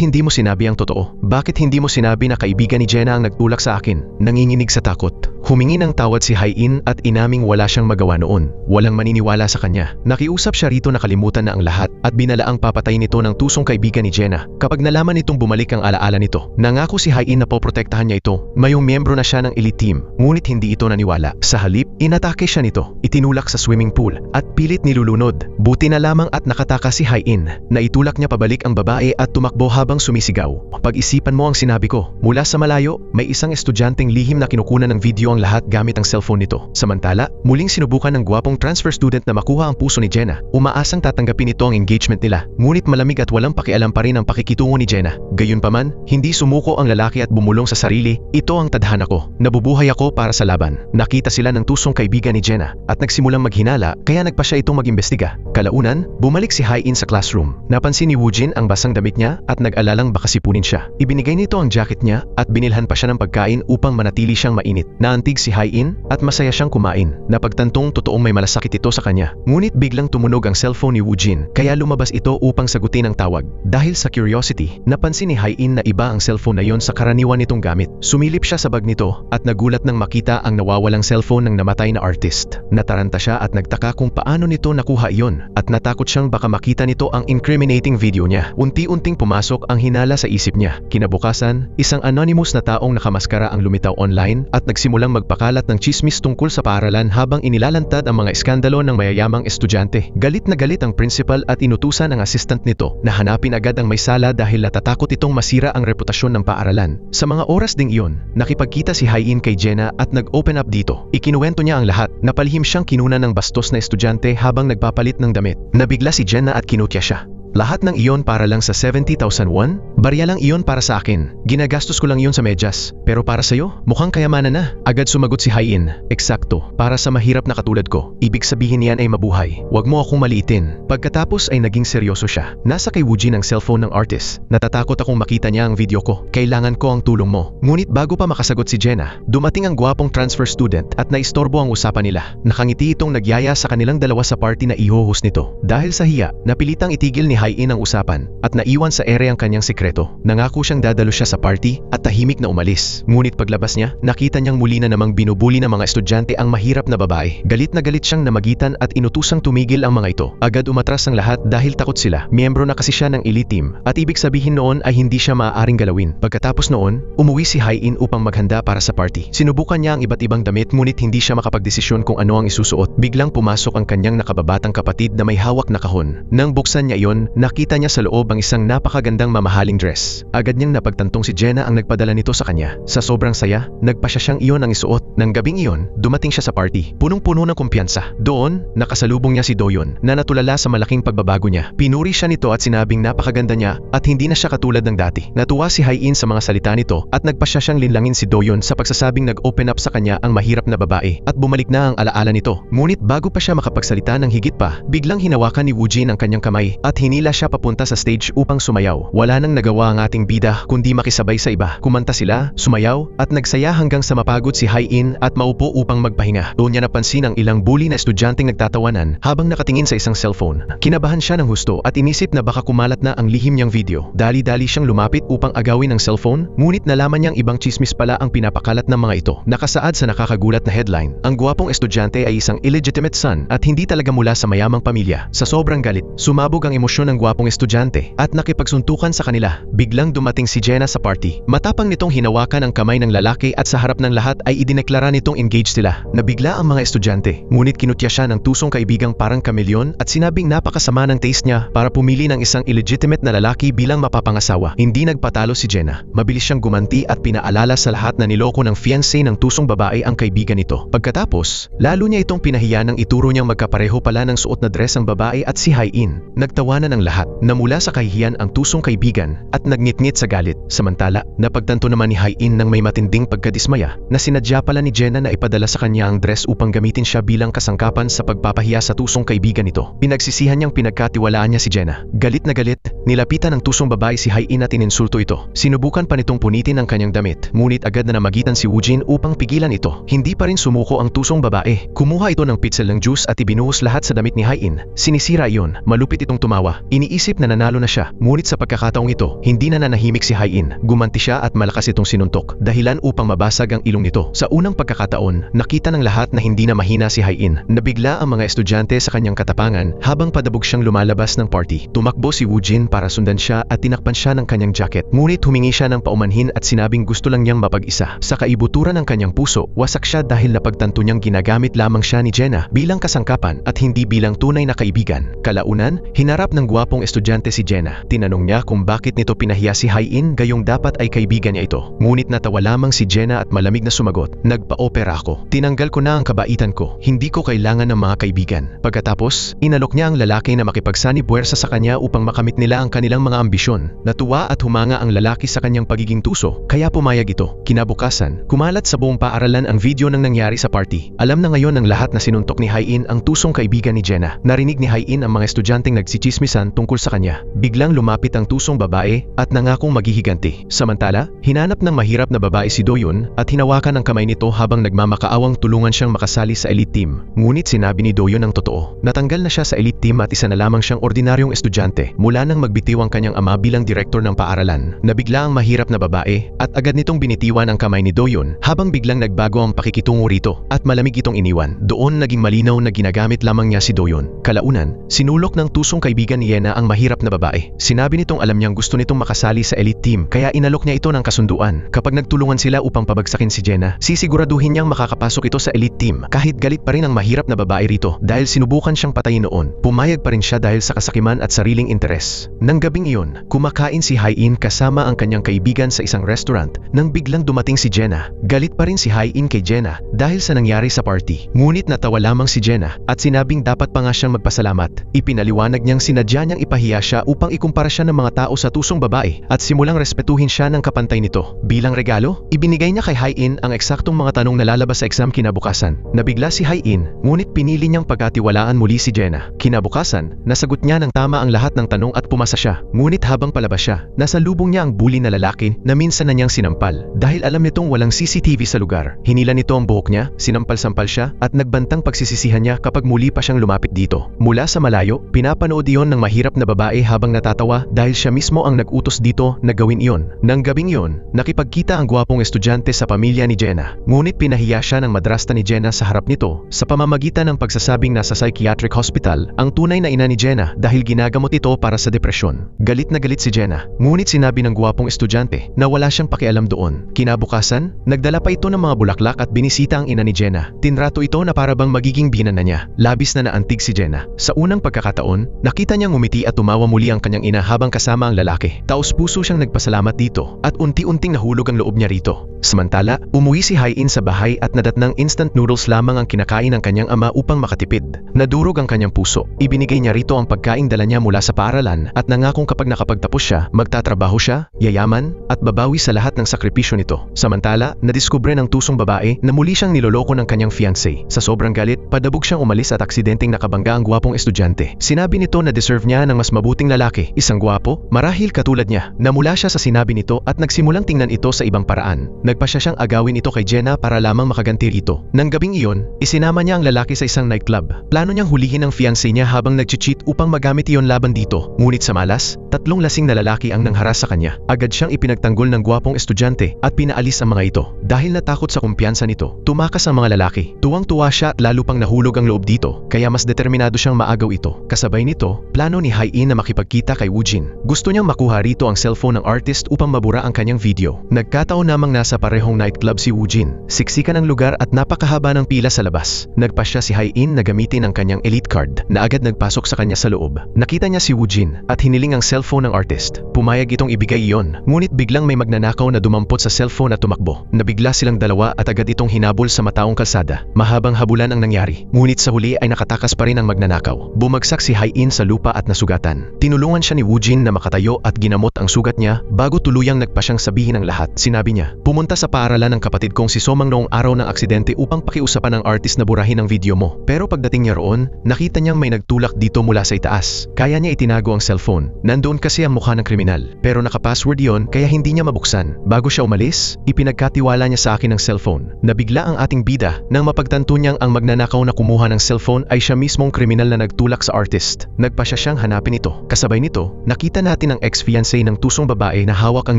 Speaker 1: hindi mo sinabi ang totoo? Bakit hindi mo sinabi na kaibigan ni Jenna ang nagtulak sa akin? Nanginginig sa takot. Humingi ng tawad si Hai-in at inaming wala siyang magawa noon. Walang maniniwala sa kanya. Nakiusap siya rito na kalimutan na ang lahat at binalaang papatay nito ng tusong kaibigan ni Jenna. Kapag nalaman nitong bumalik ang alaala nito, nangako si Hai-in na poprotektahan niya ito. Mayong miyembro na siya ng elite team, ngunit hindi ito naniwala. Sa halip, inatake siya nito, itinulak sa swimming pool at pilit nilulunod. Buti na lamang at nakataka si Hai-in na itulak niya pabalik ang babae at tumakbo habang sumisigaw. Pag-isipan mo ang sinabi ko. Mula sa malayo, may isang estudyanteng lihim na kinukunan ng video ang lahat gamit ang cellphone nito. Samantala, muling sinubukan ng gwapong transfer student na makuha ang puso ni Jenna. Umaasang tatanggapin ito ang engagement nila, ngunit malamig at walang pakialam pa rin ang pakikitungo ni Jenna. Gayunpaman, hindi sumuko ang lalaki at bumulong sa sarili. Ito ang tadhana ko. Nabubuhay ako para sa laban. Nakita sila ng tusong kaibigan ni Jenna at nagsimulang maghinala, kaya nagpa siya itong mag-imbestiga. Kalaunan, bumalik si Hai-in sa classroom. Napansin ni Woojin ang basang damit niya at nag-alalang baka sipunin siya. Ibinigay nito ang jacket niya at binilhan pa siya ng pagkain upang manatili siyang mainit. Naantig si Hai-in at masaya siyang kumain. Napagtantong totoong may malasakit ito sa kanya. Ngunit biglang tumunog ang cellphone ni Woojin, kaya lumabas ito upang sagutin ang tawag. Dahil sa curiosity, napansin ni Hai-in na iba ang cellphone na yon sa karaniwan nitong gamit. Sumilip siya sa bag nito at nagulat nang makita ang nawawalang cellphone ng namatay na artist. Nataranta siya at nagtaka kung paano nito nakuha iyon at natakot siyang baka makita nito ang incriminating video niya. Unti-unting pumasok ang hinala sa isip niya. Kinabukasan, isang anonymous na taong nakamaskara ang lumitaw online at nagsimulang magpakalat ng chismis tungkol sa paaralan habang inilalantad ang mga iskandalo ng mayayamang estudyante. Galit na galit ang principal at inutusan ang assistant nito na hanapin agad ang may sala dahil natatakot itong masira ang reputasyon ng paaralan. Sa mga oras ding iyon, nakipagkita si Hai-in kay Jenna at nag-open up dito. Ikinuwento niya ang lahat. Napalihim siyang kinuna ng bastos na estudyante habang nagpapalit ng damit. Nabigla si Jenna at kinutya siya. Lahat ng iyon para lang sa 70,000 won? Barya lang iyon para sa akin. Ginagastos ko lang iyon sa medyas. Pero para sa'yo, mukhang kayamanan na. Agad sumagot si Hai-in. Eksakto, para sa mahirap na katulad ko. Ibig sabihin niyan ay mabuhay. Huwag mo akong maliitin. Pagkatapos ay naging seryoso siya. Nasa kay Woojin ang cellphone ng artist. Natatakot akong makita niya ang video ko. Kailangan ko ang tulong mo. Ngunit bago pa makasagot si Jenna, dumating ang gwapong transfer student at naistorbo ang usapan nila. Nakangiti itong nagyaya sa kanilang dalawa sa party na ihohost nito. Dahil sa hiya, napilitang itigil ni Hai-in ang usapan at naiwan sa ere ang kanyang sikreto. Nangako siyang dadalo siya sa party at tahimik na umalis. Ngunit paglabas niya, nakita niyang muli na namang binubuli ng mga estudyante ang mahirap na babae. Galit na galit siyang namagitan at inutusang tumigil ang mga ito. Agad umatras ang lahat dahil takot sila. Miyembro na kasi siya ng elite team at ibig sabihin noon ay hindi siya maaaring galawin. Pagkatapos noon, umuwi si Hai-in upang maghanda para sa party. Sinubukan niya ang iba't ibang damit ngunit hindi siya makapagdesisyon kung ano ang isusuot. Biglang pumasok ang kanyang nakababatang kapatid na may hawak na kahon. Nang buksan niya iyon, nakita niya sa loob ang isang napakagandang mamahaling dress. Agad niyang napagtantong si Jenna ang nagpadala nito sa kanya. Sa sobrang saya, nagpasya siyang iyon ang isuot. Nang gabing iyon, dumating siya sa party. Punong-puno ng kumpiyansa. Doon, nakasalubong niya si Doyon na natulala sa malaking pagbabago niya. Pinuri siya nito at sinabing napakaganda niya at hindi na siya katulad ng dati. Natuwa si Hai-in sa mga salita nito at nagpasya siyang linlangin si Doyon sa pagsasabing nag-open up sa kanya ang mahirap na babae at bumalik na ang alaala nito. Ngunit bago pa siya makapagsalita ng higit pa, biglang hinawakan ni Woojin ang kanyang kamay at Hinila siya papunta sa stage upang sumayaw. Wala nang nagawa ang ating bida kundi makisabay sa iba. Kumanta sila, sumayaw, at nagsaya hanggang sa mapagod si Hai-in at maupo upang magpahinga. Doon niya napansin ang ilang bully na estudyanteng nagtatawanan habang nakatingin sa isang cellphone. Kinabahan siya ng husto at inisip na baka kumalat na ang lihim niyang video. Dali-dali siyang lumapit upang agawin ang cellphone, ngunit nalaman niyang ibang chismis pala ang pinapakalat ng mga ito. Nakasaad sa nakakagulat na headline, ang gwapong estudyante ay isang illegitimate son at hindi talaga mula sa mayamang pamilya. Sa sobrang galit, sumabog ang emosyon ng gwapong estudyante at nakipagsuntukan sa kanila. Biglang dumating si Jenna sa party. Matapang nitong hinawakan ang kamay ng lalaki at sa harap ng lahat ay idineklara nitong engaged sila. Nabigla ang mga estudyante, ngunit kinutya siya ng tusong kaibigang parang kameleon at sinabing napakasama ng taste niya para pumili ng isang illegitimate na lalaki bilang mapapangasawa. Hindi nagpatalo si Jenna. Mabilis siyang gumanti at pinaalala sa lahat na niloko ng fiancé ng tusong babae ang kaibigan nito. Pagkatapos, lalo niya itong pinahiya nang ituro niyang magkapareho pala ng suot na dress ang babae at si Hai-in. Nagtawanan ang lahat. Namula sa kahihiyan ang tusong kaibigan at nagngit-ngit sa galit. Samantala, napagtanto naman ni Hai-in ng may matinding pagkadismaya na sinadya pala ni Jenna na ipadala sa kanya ang dress upang gamitin siya bilang kasangkapan sa pagpapahiya sa tusong kaibigan nito. Pinagsisihan niyang pinagkatiwalaan niya si Jenna. Galit na galit, nilapitan ng tusong babae si Hai-in at ininsulto ito. Sinubukan pa nitong punitin ang kanyang damit, ngunit agad na namagitan si Woojin upang pigilan ito. Hindi pa rin sumuko ang tusong babae. Kumuha ito ng pitzel ng juice at ibinuhos lahat sa damit ni Hai-in. Sinisira iyon. Malupit itong tumawa. Iniisip na nanalo na siya, ngunit sa pagkakataong ito, hindi na nanahimik si Hai-in. Gumanti siya at malakas itong sinuntok, dahilan upang mabasag ang ilong nito. Sa unang pagkakataon, nakita ng lahat na hindi na mahina si Hai-in. Nabigla ang mga estudyante sa kanyang katapangan habang padabog siyang lumalabas ng party. Tumakbo si Woojin para sundan siya at tinakpan siya ng kanyang jacket. Ngunit humingi siya ng paumanhin at sinabing gusto lang niyang mapag-isa. Sa kaibuturan ng kanyang puso, wasak siya dahil napagtanto niyang ginagamit lamang siya ni Jenna bilang kasangkapan at hindi bilang tunay na kaibigan. Kalaunan, hinarap ng gwapong estudyante si Jenna. Tinanong niya kung bakit nito pinahiya si Hai-in gayong dapat ay kaibigan niya ito. Ngunit natawa lamang si Jenna at malamig na sumagot, "Nagpa-opera ako. Tinanggal ko na ang kabaitan ko. Hindi ko kailangan ng mga kaibigan." Pagkatapos, inalok niya ang lalaki na makipagsani puwersa sa kanya upang makamit nila ang kanilang mga ambisyon. Natuwa at humanga ang lalaki sa kanyang pagiging tuso, kaya pumayag ito. Kinabukasan, kumalat sa buong paaralan ang video ng nangyari sa party. Alam na ngayon ng lahat na sinuntok ni Hai-in ang tusong kaibigan ni Jenna. Narinig ni Hai-in ang mga estudyanteng nagchichismisan tungkol sa kanya. Biglang lumapit ang tusong babae at nangakong maghihiganti. Samantala, hinanap ng mahirap na babae si Doyon at hinawakan ang kamay nito habang nagmamakaawang tulungan siyang makasali sa elite team. Ngunit sinabi ni Doyon ang totoo. Natanggal na siya sa elite team at isa na lamang siyang ordinaryong estudyante mula nang magbitiw ang kanyang ama bilang direktor ng paaralan. Nabigla ang mahirap na babae at agad nitong binitiwan ang kamay ni Doyon habang biglang nagbago ang pakikitungo rito at malamig itong iniwan. Doon naging malinaw na ginagamit lamang niya si Doyon. Kalaunan, sinulok ng tusong kaibigan ni Jenna ang mahirap na babae. Sinabi nitong alam niyang gusto nitong makasali sa elite team kaya inalok niya ito ng kasunduan. Kapag nagtulungan sila upang pabagsakin si Jenna, sisiguraduhin niyang makakapasok ito sa elite team. Kahit galit pa rin ang mahirap na babae rito dahil sinubukan siyang patayin noon, pumayag pa rin siya dahil sa kasakiman at sariling interes. Nang gabing iyon, kumakain si Hai-in kasama ang kanyang kaibigan sa isang restaurant nang biglang dumating si Jenna. Galit pa rin si Hai-in kay Jenna dahil sa nangyari sa party. Ngunit natawa lamang si Jenna at sinabing dapat pa nga siyang magpasalamat. Ipinaliwanag niyang sinadya niyang ipahiya siya upang ikumpara siya ng mga tao sa tusong babae at simulang respetuhin siya ng kapantay nito. Bilang regalo, ibinigay niya kay Hai-in ang eksaktong mga tanong na lalabas sa exam kinabukasan. Nabigla si Hai-in, ngunit pinili niyang pagkatiwalaan muli si Jenna. Kinabukasan, nasagot niya ng tama ang lahat ng tanong at pumasa siya. Ngunit habang palabas siya, nasalubong niya ang bully na lalaki na minsan na niyang sinampal. Dahil alam nitong walang CCTV sa lugar, hinila nito ang buhok niya, sinampal-sampal siya at nagbantang pagsisisihan niya kapag muli pa siyang lumapit dito. Mula sa malayo, pinapanood iyon ng mahirap na babae habang natatawa dahil siya mismo ang nag-utos dito na gawin iyon. Nang gabing iyon, nakipagkita ang gwapong estudyante sa pamilya ni Jenna. Ngunit pinahiya siya ng madrasta ni Jenna sa harap nito sa pamamagitan ng pagsasabing nasa psychiatric hospital ang tunay na ina ni Jenna dahil ginagamot ito para sa depresyon. Galit na galit si Jenna, ngunit sinabi ng gwapong estudyante na wala siyang pakialam doon. Kinabukasan, nagdala pa ito ng mga bulaklak at binisita ang ina ni Jenna. Tinrato ito na para bang magiging binan na niya. Labis na naantig si Jenna. Sa unang pagkakataon, nakita niyang ngumiti at tumawa muli ang kanyang ina habang kasama ang lalaki. Taos-puso siyang nagpasalamat dito at unti-unting nahulog ang loob niya rito. Samantala, umuwi si Hai-in sa bahay at nadatnang instant noodles lamang ang kinakain ng kanyang ama upang makatipid. Nadurog ang kanyang puso. Ibinigay niya rito ang pagkaing dala niya mula sa paaralan at nangakong kapag nakapagtapos siya, magtatrabaho siya, yayaman, at babawi sa lahat ng sakripisyo nito. Samantala, nadiskubre ng tusong babae na muli siyang niloloko ng kanyang fiancé. Sa sobrang galit, padabog siyang umalis at aksidenteng nakabangga ang gwapong estudyante. Sinabi nito na deserve dineserve niya ng mas mabuting lalaki, isang gwapo, marahil katulad niya. Namula siya sa sinabi nito at nagsimulang tingnan ito sa ibang paraan. Nagpasya siyang agawin ito kay Jenna para lamang makaganti rito. Nang gabing iyon, isinama niya ang lalaki sa isang nightclub. Plano niyang hulihin ang fiancé niya habang nag-cheat upang magamit iyon laban dito. Ngunit sa malas, 3 lasing na lalaki ang nangharas sa kanya. Agad siyang ipinagtanggol ng gwapong estudyante at pinaalis ang mga ito. Dahil natakot sa kumpiyansa nito, tumakas ang mga lalaki. Tuwang-tuwa siya at lalo pang nahulog ang loob dito, kaya mas determinado siyang maagaw ito. Kasabay nito, plano ni Hai-in na makipagkita kay Woojin. Gusto niyang makuha rito ang cellphone ng artist upang mabura ang kanyang video. Nagkataon namang nasa parehong nightclub si Woojin. Siksikan ang lugar at napakahaba ng pila sa labas. Nagpasya si Hai-in na gamitin ang kanyang elite card na agad nagpasok sa kanya sa loob. Nakita niya si Woojin at hiniling ang cellphone ng artist. Pumayag itong ibigay iyon, ngunit biglang may magnanakaw na dumampot sa cellphone at tumakbo. Nabigla silang dalawa at agad itong hinabol sa mataong kalsada. Mahabang habulan ang nangyari, ngunit sa huli ay nakatakas pa rin ang magnanakaw. Bumagsak si Hai-in sa lupa at nasugatan. Tinulungan siya ni Woojin na makatayo at ginamot ang sugat niya bago tuluyang nagpasyang sabihin ang lahat. Sinabi niya, pumunta sa paaralan ng kapatid kong si Somang noong araw ng aksidente upang pakiusapan ng artist na burahin ang video mo. Pero pagdating niya roon, nakita niyang may nagtulak dito mula sa itaas. Kaya niya itinago ang cellphone. Nandoon kasi ang mukha ng kriminal. Pero nakapassword yon kaya hindi niya mabuksan. Bago siya umalis, ipinagkatiwala niya sa akin ang cellphone. Nabigla ang ating bida nang mapagtanto niyang ang magnanakaw na kumuha ng cellphone ay siya mismong kriminal na nagtulak sa artist. Nagpasya siyang hanapin ito. Kasabay nito, nakita natin ang ex-fiancé ng tusong babae na hawak ang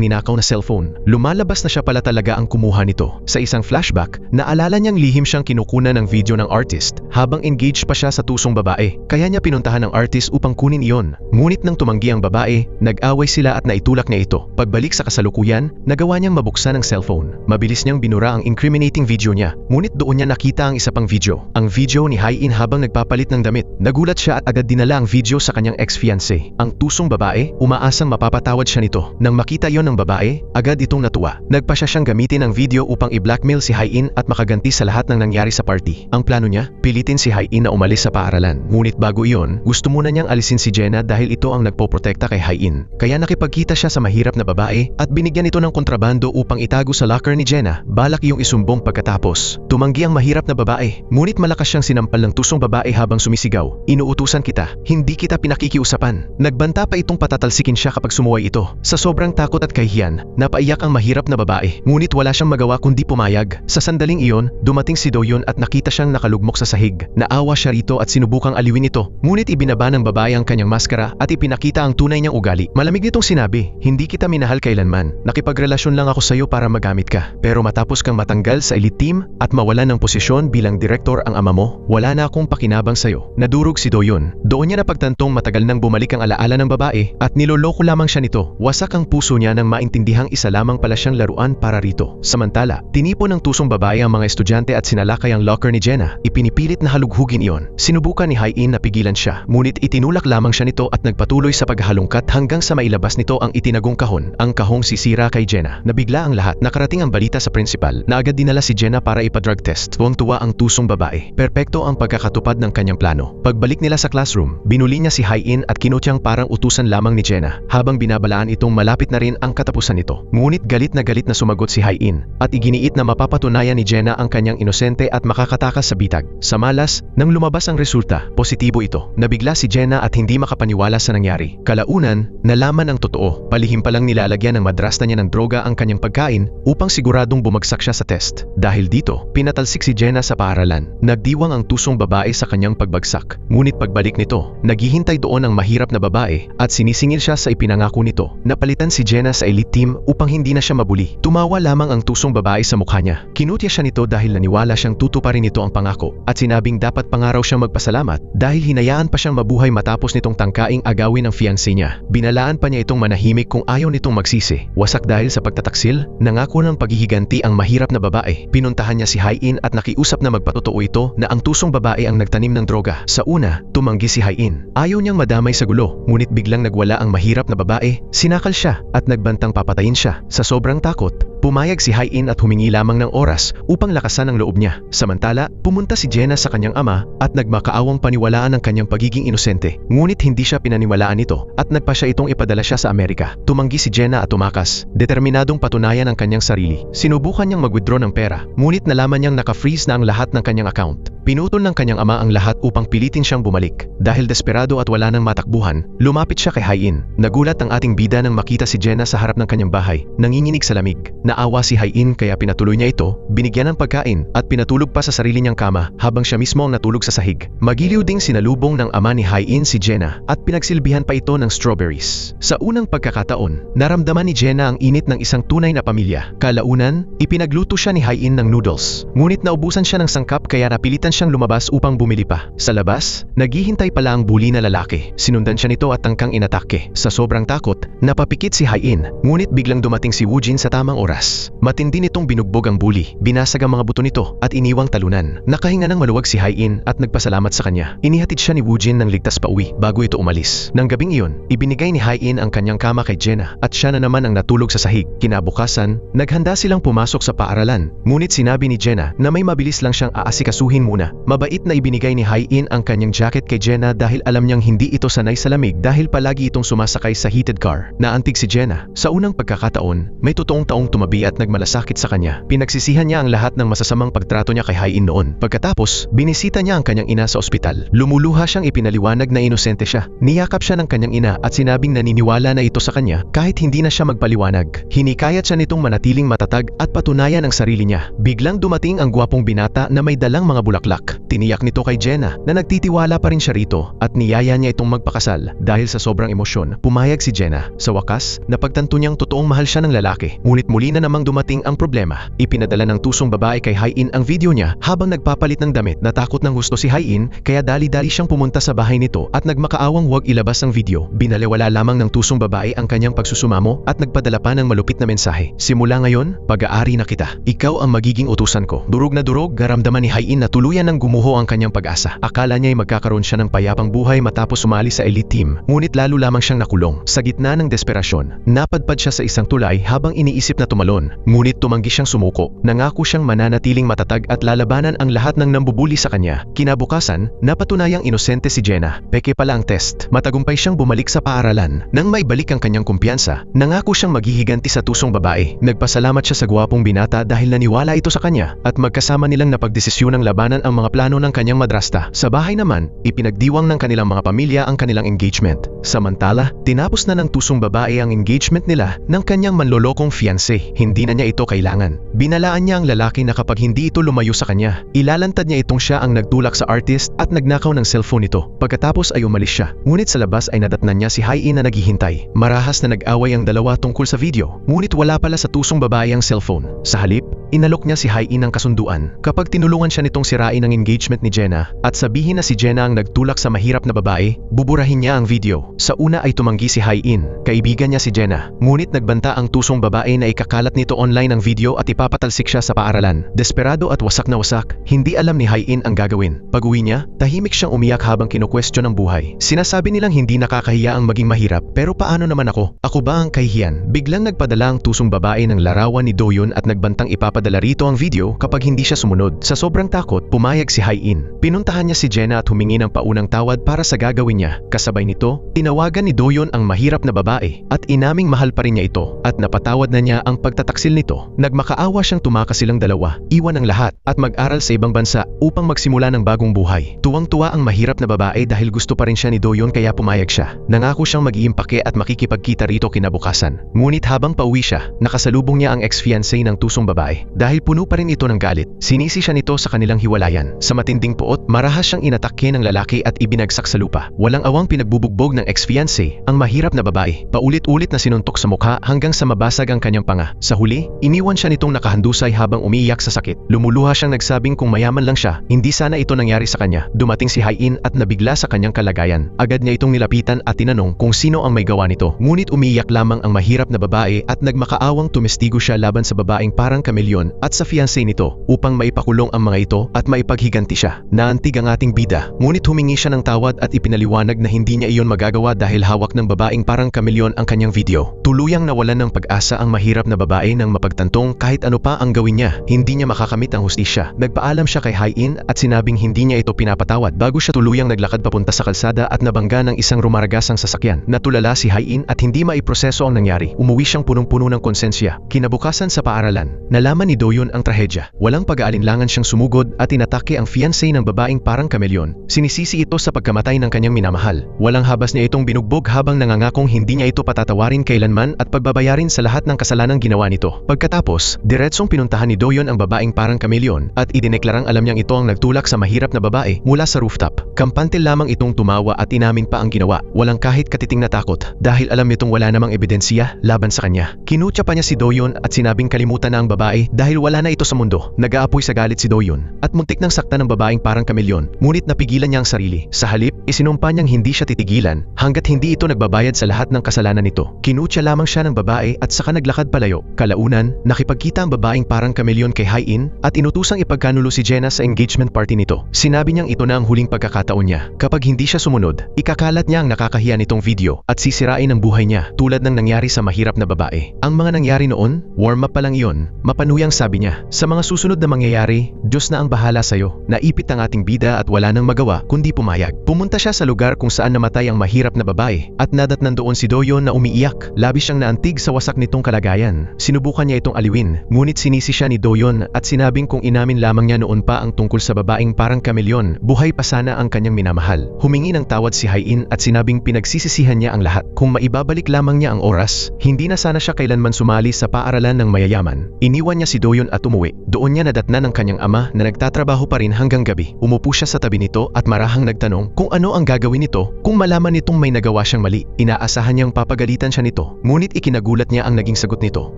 Speaker 1: ninakaw na cellphone. Lumalabas na siya pala talaga ang kumuha nito. Sa isang flashback, naalala niyang lihim siyang kinukunan ng video ng artist habang engaged pa siya sa tusong babae. Kaya niya pinuntahan ang artist upang kunin iyon. Ngunit nang tumanggi ang babae, nag-away sila at naitulak niya ito. Pagbalik sa kasalukuyan, nagawa niyang mabuksan ang cellphone. Mabilis niyang binura ang incriminating video niya. Ngunit doon niya nakita ang isa pang video. Ang video ni Hai-in habang nagpapalit ng damit. Nagulat siya at agad dinala ang video sa kanyang ex-fiancé. Ang tusong babae, umaasang mapapatawad siya nito. Nang makita yon ng babae, agad itong natuwa. Nagpasya siyang gamitin ang video upang i-blackmail si Hai-in at makaganti sa lahat ng nangyari sa party. Ang plano niya, pilitin si Hai-in na umalis sa paaralan. Ngunit bago iyon, gusto muna niyang alisin si Jenna dahil ito ang nagpoprotekta kay Hai-in. Kaya nakipagkita siya sa mahirap na babae at binigyan ito ng kontrabando upang itago sa locker ni Jenna. Balak iyong isumbong pagkatapos. Tumanggi ang mahirap na babae, ngunit malakas siyang sinampal ng tusong babae habang sumisigaw. Inuutusan kita, hindi kita pinakikiusapan. Nagbanta pa itong patatalsikin siya kapag sumuway ito. Sa sobrang takot at kahihiyan, napaiyak ang mahirap na babae. Ngunit wala siyang magawa kundi pumayag. Sa sandaling iyon, dumating si Do-yeon at nakita siyang nakalugmok sa sahig. Naawa siya rito at sinubukang aliwin ito. Ngunit ibinaba ng babae ang kanyang maskara at ipinakita ang tunay niyang ugali. Malamig nitong sinabi, hindi kita minahal kailanman. Nakipagrelasyon lang ako sa iyo para magamit ka. Pero matapos kang matanggal sa elite team at mawalan ng posisyon bilang direktor ang ama mo, wala na akong pakinabang sa iyo. Nadurog si Do-yeon. Doon niya napagtantong matagal nang bumalik ang alaala ng babae at niloloko lamang siya nito. Wasak ang puso niya nang maintindihang isa lamang pala siyang laruan para rito. Samantala, tinipon ng tusong babae ang mga estudyante at sinalakay ang locker ni Jenna. Ipinipilit na halughugin iyon. Sinubukan ni Hai-in na pigilan siya, ngunit itinulak lamang siya nito at nagpatuloy sa paghalungkat hanggang sa mailabas nito ang itinagong kahon, ang kahong sisira kay Jenna. Nabigla ang lahat. Nakarating ang balita sa principal na agad dinala si Jenna para ipa-drug test. Tuwang-tuwa ang tusong babae. Perpekto ang pagkakatupad ng kanyang plano. Pagbalik nila sa classroom, binuli niya si Hai-in at kinutyang parang utusan lamang ni Jenna, habang binabalaan itong malapit na rin ang katapusan nito. Ngunit galit na sumagot si Hai-in at iginiit na mapapatunayan ni Jenna ang kanyang inosente at makakatakas sa bitag. Sa malas, nang lumabas ang resulta, positibo ito. Nabigla si Jenna at hindi makapaniwala sa nangyari. Kalaunan, nalaman ang totoo. Palihim palang nilalagyan ng madrasta niya ng droga ang kanyang pagkain upang siguradong bumagsak siya sa test. Dahil dito, pinatalsik si Jenna sa paaralan. Nagdiwang ang tusong babae sa kanyang pagbagsak. Ngunit pagbalik nito, naghihintay doon ang mahirap na babae at sinisingil siya sa ipinangako nito. Napalitan si Jenna sa elite team upang hindi na siya mabuli. Tumawa lamang ang tusong babae sa mukha niya. Kinutya siya nito dahil naniwala siyang tutuparin nito ang pangako at sinabing dapat pa nga raw siyang magpasalamat dahil hinayaan pa siyang mabuhay matapos nitong tangkaing agawin ng fiancé niya. Binalaan pa niya itong manahimik kung ayaw nitong magsisi. Wasak dahil sa pagtataksil, nangako ng paghihiganti ang mahirap na babae. Pinuntahan niya si Hai-in at nakiusap na magpatotoo ito na ang tusong babae ang nagtanim ng droga. Sa una, tumanggi si Hai-in. Ayaw niyang madamay sa gulo, ngunit biglang nagwala ang mahirap na babae. Sinakal siya at nagbantang papatayin siya. Sa sobrang takot, Pumayag si Hai-in at humingi lamang ng oras upang lakasan ang loob niya. Samantala, pumunta si Jenna sa kanyang ama at nagmakaawang paniwalaan ang kanyang pagiging inosente. Ngunit hindi siya pinaniwalaan nito at nagpa siya itong ipadala siya sa Amerika. Tumanggi si Jenna at tumakas, determinadong patunayan ang kanyang sarili. Sinubukan niyang mag-withdraw ng pera, ngunit nalaman niyang naka-freeze na ang lahat ng kanyang account. Pinutol ng kanyang ama ang lahat upang pilitin siyang bumalik. Dahil desperado at wala nang matakbuhan, lumapit siya kay Hai-in. Nagulat ang ating bida nang makita si Jenna sa harap ng kanyang bahay, nanginginig sa lamig. Naawa si Hai-in kaya pinatuloy niya ito, binigyan ng pagkain at pinatulog pa sa sarili niyang kama habang siya mismo ang natulog sa sahig. Magiliw ding sinalubong ng ama ni Hai-in si Jenna at pinagsilbihan pa ito ng strawberries. Sa unang pagkakataon, naramdaman ni Jenna ang init ng isang tunay na pamilya. Kalaunan, ipinagluto siya ni Hai-in ng noodles. Ngunit naubusan siya ng sangkap kaya napilitan siyang lumabas upang bumili pa. Sa labas, naghihintay pala ang bully na lalaki. Sinundan siya nito at tangkang inatake. Sa sobrang takot, napapikit si Hai-in, ngunit biglang dumating si Woojin sa tamang oras. Matindi nitong binugbog ang bully, binasag ang mga buto nito at iniwang talunan. Nakahinga ng maluwag si Hai-in at nagpasalamat sa kanya. Inihatid siya ni Woojin ng ligtas pauwi bago ito umalis. Nang gabing iyon, ibinigay ni Hai-in ang kanyang kama kay Jenna at siya na naman ang natulog sa sahig. Kinabukasan, naghanda silang pumasok sa paaralan, ngunit sinabi ni Jenna na may mabilis lang siyang aasikasuhin muna. Mabait na ibinigay ni Hai-in ang kanyang jacket kay Jenna dahil alam niyang hindi ito sanay sa lamig dahil palagi itong sumasakay sa heated car. Naantig si Jenna. Sa unang pagkakataon, may totoong taong tumabi at nagmalasakit sa kanya. Pinagsisihan niya ang lahat ng masasamang pagtrato niya kay Hai-in noon. Pagkatapos, binisita niya ang kanyang ina sa ospital. Lumuluha siyang ipinaliwanag na inosente siya. Niyakap siya ng kanyang ina at sinabing naniniwala na ito sa kanya kahit hindi na siya magpaliwanag. Hinikayat siya nitong manatiling matatag at patunayan ang sarili niya. Biglang dumating ang gwapong binata na may dalang mga bulaklak. Tiniyak nito kay Jenna na nagtitiwala pa rin siya rito at niyaya niya itong magpakasal. Dahil sa sobrang emosyon, pumayag si Jenna. Sa wakas, napagtanto niyang totoong mahal siya ng lalaki. Ngunit muli na namang dumating ang problema. Ipinadala ng tusong babae kay Hai-in ang video niya habang nagpapalit ng damit. Natakot ng husto si Hai-in kaya dali-dali siyang pumunta sa bahay nito at nagmakaawang huwag ilabas ang video. Binaliwala lamang ng tusong babae ang kanyang pagsusumamo at nagpadala pa ng malupit na mensahe. Simula ngayon, pag-aari na kita. Ikaw ang magiging utusan ko. Durog na durog, garamdaman ni Hai-in na tuluyan ng gumuho ang kanyang pag-asa. Akala niya ay magkakaroon siya ng payapang buhay matapos sumali sa elite team. Ngunit lalo lamang siyang nakulong. Sa gitna ng desperasyon, napadpad siya sa isang tulay habang iniisip na tumalon. Ngunit tumanggi siyang sumuko. Nangako siyang mananatiling matatag at lalabanan ang lahat ng nambubuli sa kanya. Kinabukasan, napatunayang inosente si Jenna. Peke pala ang test. Matagumpay siyang bumalik sa paaralan. Nang maibalik ang kanyang kumpiyansa, nangako siyang maghihiganti sa tusong babae. Nagpasalamat siya sa gwapong binata dahil naniwala ito sa kanya at magkasama nilang napagdesisyonang labanan ang mga plano ng kanyang madrasta. Sa bahay naman, ipinagdiwang ng kanilang mga pamilya ang kanilang engagement. Samantala, tinapos na ng tusong babae ang engagement nila ng kanyang manlolokong fiancé. Hindi na niya ito kailangan. Binalaan niya ang lalaki na kapag hindi ito lumayo sa kanya, ilalantad niya itong siya ang nagtulak sa artist at nagnakaw ng cellphone nito. Pagkatapos ay umalis siya. Ngunit sa labas ay nadatnan niya si Hai-in na naghihintay. Marahas na nag-away ang dalawa tungkol sa video. Ngunit wala pala sa tusong babae ang cellphone. Sa halip, inalok niya si Hai-in ng kasunduan. Kapag tinulungan siya nitong sirain ang engagement ni Jenna at sabihin na si Jenna ang nagtulak sa mahirap na babae, buburahin niya ang video. Sa una ay tumanggi si Hai-in, kaibigan niya si Jenna. Ngunit nagbanta ang tusong babae na ikakalat nito online ang video at ipapatalsik siya sa paaralan. Desperado at wasak na wasak, hindi alam ni Hai-in ang gagawin. Pag-uwi niya, tahimik siyang umiyak habang kinukwestiyon ang buhay. Sinasabi nilang hindi nakakahiya ang maging mahirap, pero paano naman ako? Ako ba ang kahihiyan? Biglang nagpadala ang tusong babae ng larawan ni Do-yoon at nagbantang ipapadala rito ang video kapag hindi siya sumunod. Sa sobrang takot, pumayag si Hai-in. Pinuntahan niya si Jenna at humingi ng paunang tawad para sa gagawin niya. Kasabay nito, tinawagan ni Do-yoon ang mahirap na babae at inaming mahal pa rin niya ito at napatawad na niya ang pagtataksil nito. Nagmakaawa siyang tumakas silang dalawa, iwan ang lahat at mag-aral sa ibang bansa upang magsimula ng bagong buhay. Tuwang-tuwa ang mahirap na babae dahil gusto pa rin siya ni Do-yoon kaya pumayag siya. Nangako siyang mag-iimpake at makikipagkita rito kinabukasan. Ngunit habang pauwi siya, nakasalubong niya ang ex-fiancé ng tusong babae. Dahil puno pa rin ito ng galit, sinisi siya nito sa kanilang hiwalayan. Sa matinding puot, marahas siyang inatake ng lalaki at ibinagsak sa lupa. Walang awang pinagbubugbog ng ex-fiancé ang mahirap na babae. Paulit-ulit na sinuntok sa mukha hanggang sa mabasag ang kanyang panga. Sa huli, iniwan siya nitong nakahandusay habang umiiyak sa sakit. Lumuluha siyang nagsabing kung mayaman lang siya, hindi sana ito nangyari sa kanya. Dumating si Hai-in at nabigla sa kanyang kalagayan. Agad niya itong nilapitan at tinanong kung sino ang may gawa nito. Ngunit umiiyak lamang ang mahirap na babae at nagmakaawang tumestigo siya laban sa babaeng parang kameleon kameleon at sa fiancé nito upang maipakulong ang mga ito at maipaghiganti siya. Naantig ang ating bida, ngunit humingi siya ng tawad at ipinaliwanag na hindi niya iyon magagawa dahil hawak ng babaeng parang kameleon ang kanyang video. Tuluyang nawalan ng pag-asa ang mahirap na babae nang mapagtantong kahit ano pa ang gawin niya, hindi niya makakamit ang hustisya. Nagpaalam siya kay Hai-in at sinabing hindi niya ito pinapatawad bago siya tuluyang naglakad papunta sa kalsada at nabangga ng isang rumaragasang sasakyan. Natulala si Hai-in at hindi maiproseso ang nangyari. Umuwi siyang punong-puno ng konsensya. Kinabukasan sa paaralan, nalaman ni Do-yeon ang trahedya. Walang pag-aalinlangan siyang sumugod at inatake ang fiancé ng babaeng parang kameleon. Sinisisi ito sa pagkamatay ng kanyang minamahal. Walang habas niya itong binugbog habang nangangakong hindi niya ito patatawarin kailanman at pagbabayarin sa lahat ng kasalanang ginawa nito. Pagkatapos, diretsong pinuntahan ni Do-yeon ang babaeng parang kameleon at idineklarang alam niyang ito ang nagtulak sa mahirap na babae mula sa rooftop. Kampante lamang itong tumawa at inamin pa ang ginawa. Walang kahit katiting na takot dahil alam nitong wala namang ebidensya laban sa kanya. Kinutya pa niya si Do-yeon at sinabing kalimutan na ang babae dahil wala na ito sa mundo. Nag-aapoy sa galit si Do-yeon at muntik nang sakta ng babaeng parang kameleon, ngunit napigilan niya ang sarili. Sa halip, isinumpa niyang hindi siya titigilan hanggat hindi ito nagbabayad sa lahat ng kasalanan nito. Kinutya lamang siya ng babae at saka naglakad palayo. Kalaunan, nakipagkita ang babaeng parang kameleon kay Hai-in at inutusang ipagkanulo si Jenna sa engagement party nito. Sinabi niyang ito na ang huling pagkakataon niya. Kapag hindi siya sumunod, ikakalat niya ang nakakahiya nitong video at sisirain ang buhay niya tulad ng nangyari sa mahirap na babae. Ang mga nangyari noon, warm up pa lang iyon. Mapanuyang sabi niya, sa mga susunod na mangyayari, Diyos na ang bahala sa'yo. Naipit ang ating bida at wala nang magawa kundi pumayag. Pumunta siya sa lugar kung saan namatay ang mahirap na babae at nadatnan doon si Do-yeon na umiiyak. Labis siyang naantig sa wasak nitong kalagayan. Sinubukan niya itong aliwin, ngunit sinisi siya ni Do-yeon at sinabing kung inamin lamang niya noon pa ang tungkol sa babaeng parang kameleon, buhay pa sana ang kanyang minamahal. Humingi ng tawad si Hai-in at sinabing pinagsisisihan niya ang lahat. Kung maibabalik lamang niya ang oras, hindi na sana siya kailanman sumali sa paaralan ng mayayaman. Iniwan niya si Do-yeon at umuwi. Doon niya nadatnan ang kanyang ama na nagtatrabaho pa rin hanggang gabi. Umupo siya sa tabi nito at marahang nagtanong kung ano ang gagawin nito kung malaman nitong may nagawa siyang mali. Inaasahan niyang papagalitan siya nito, ngunit ikinagulat niya ang naging sagot nito.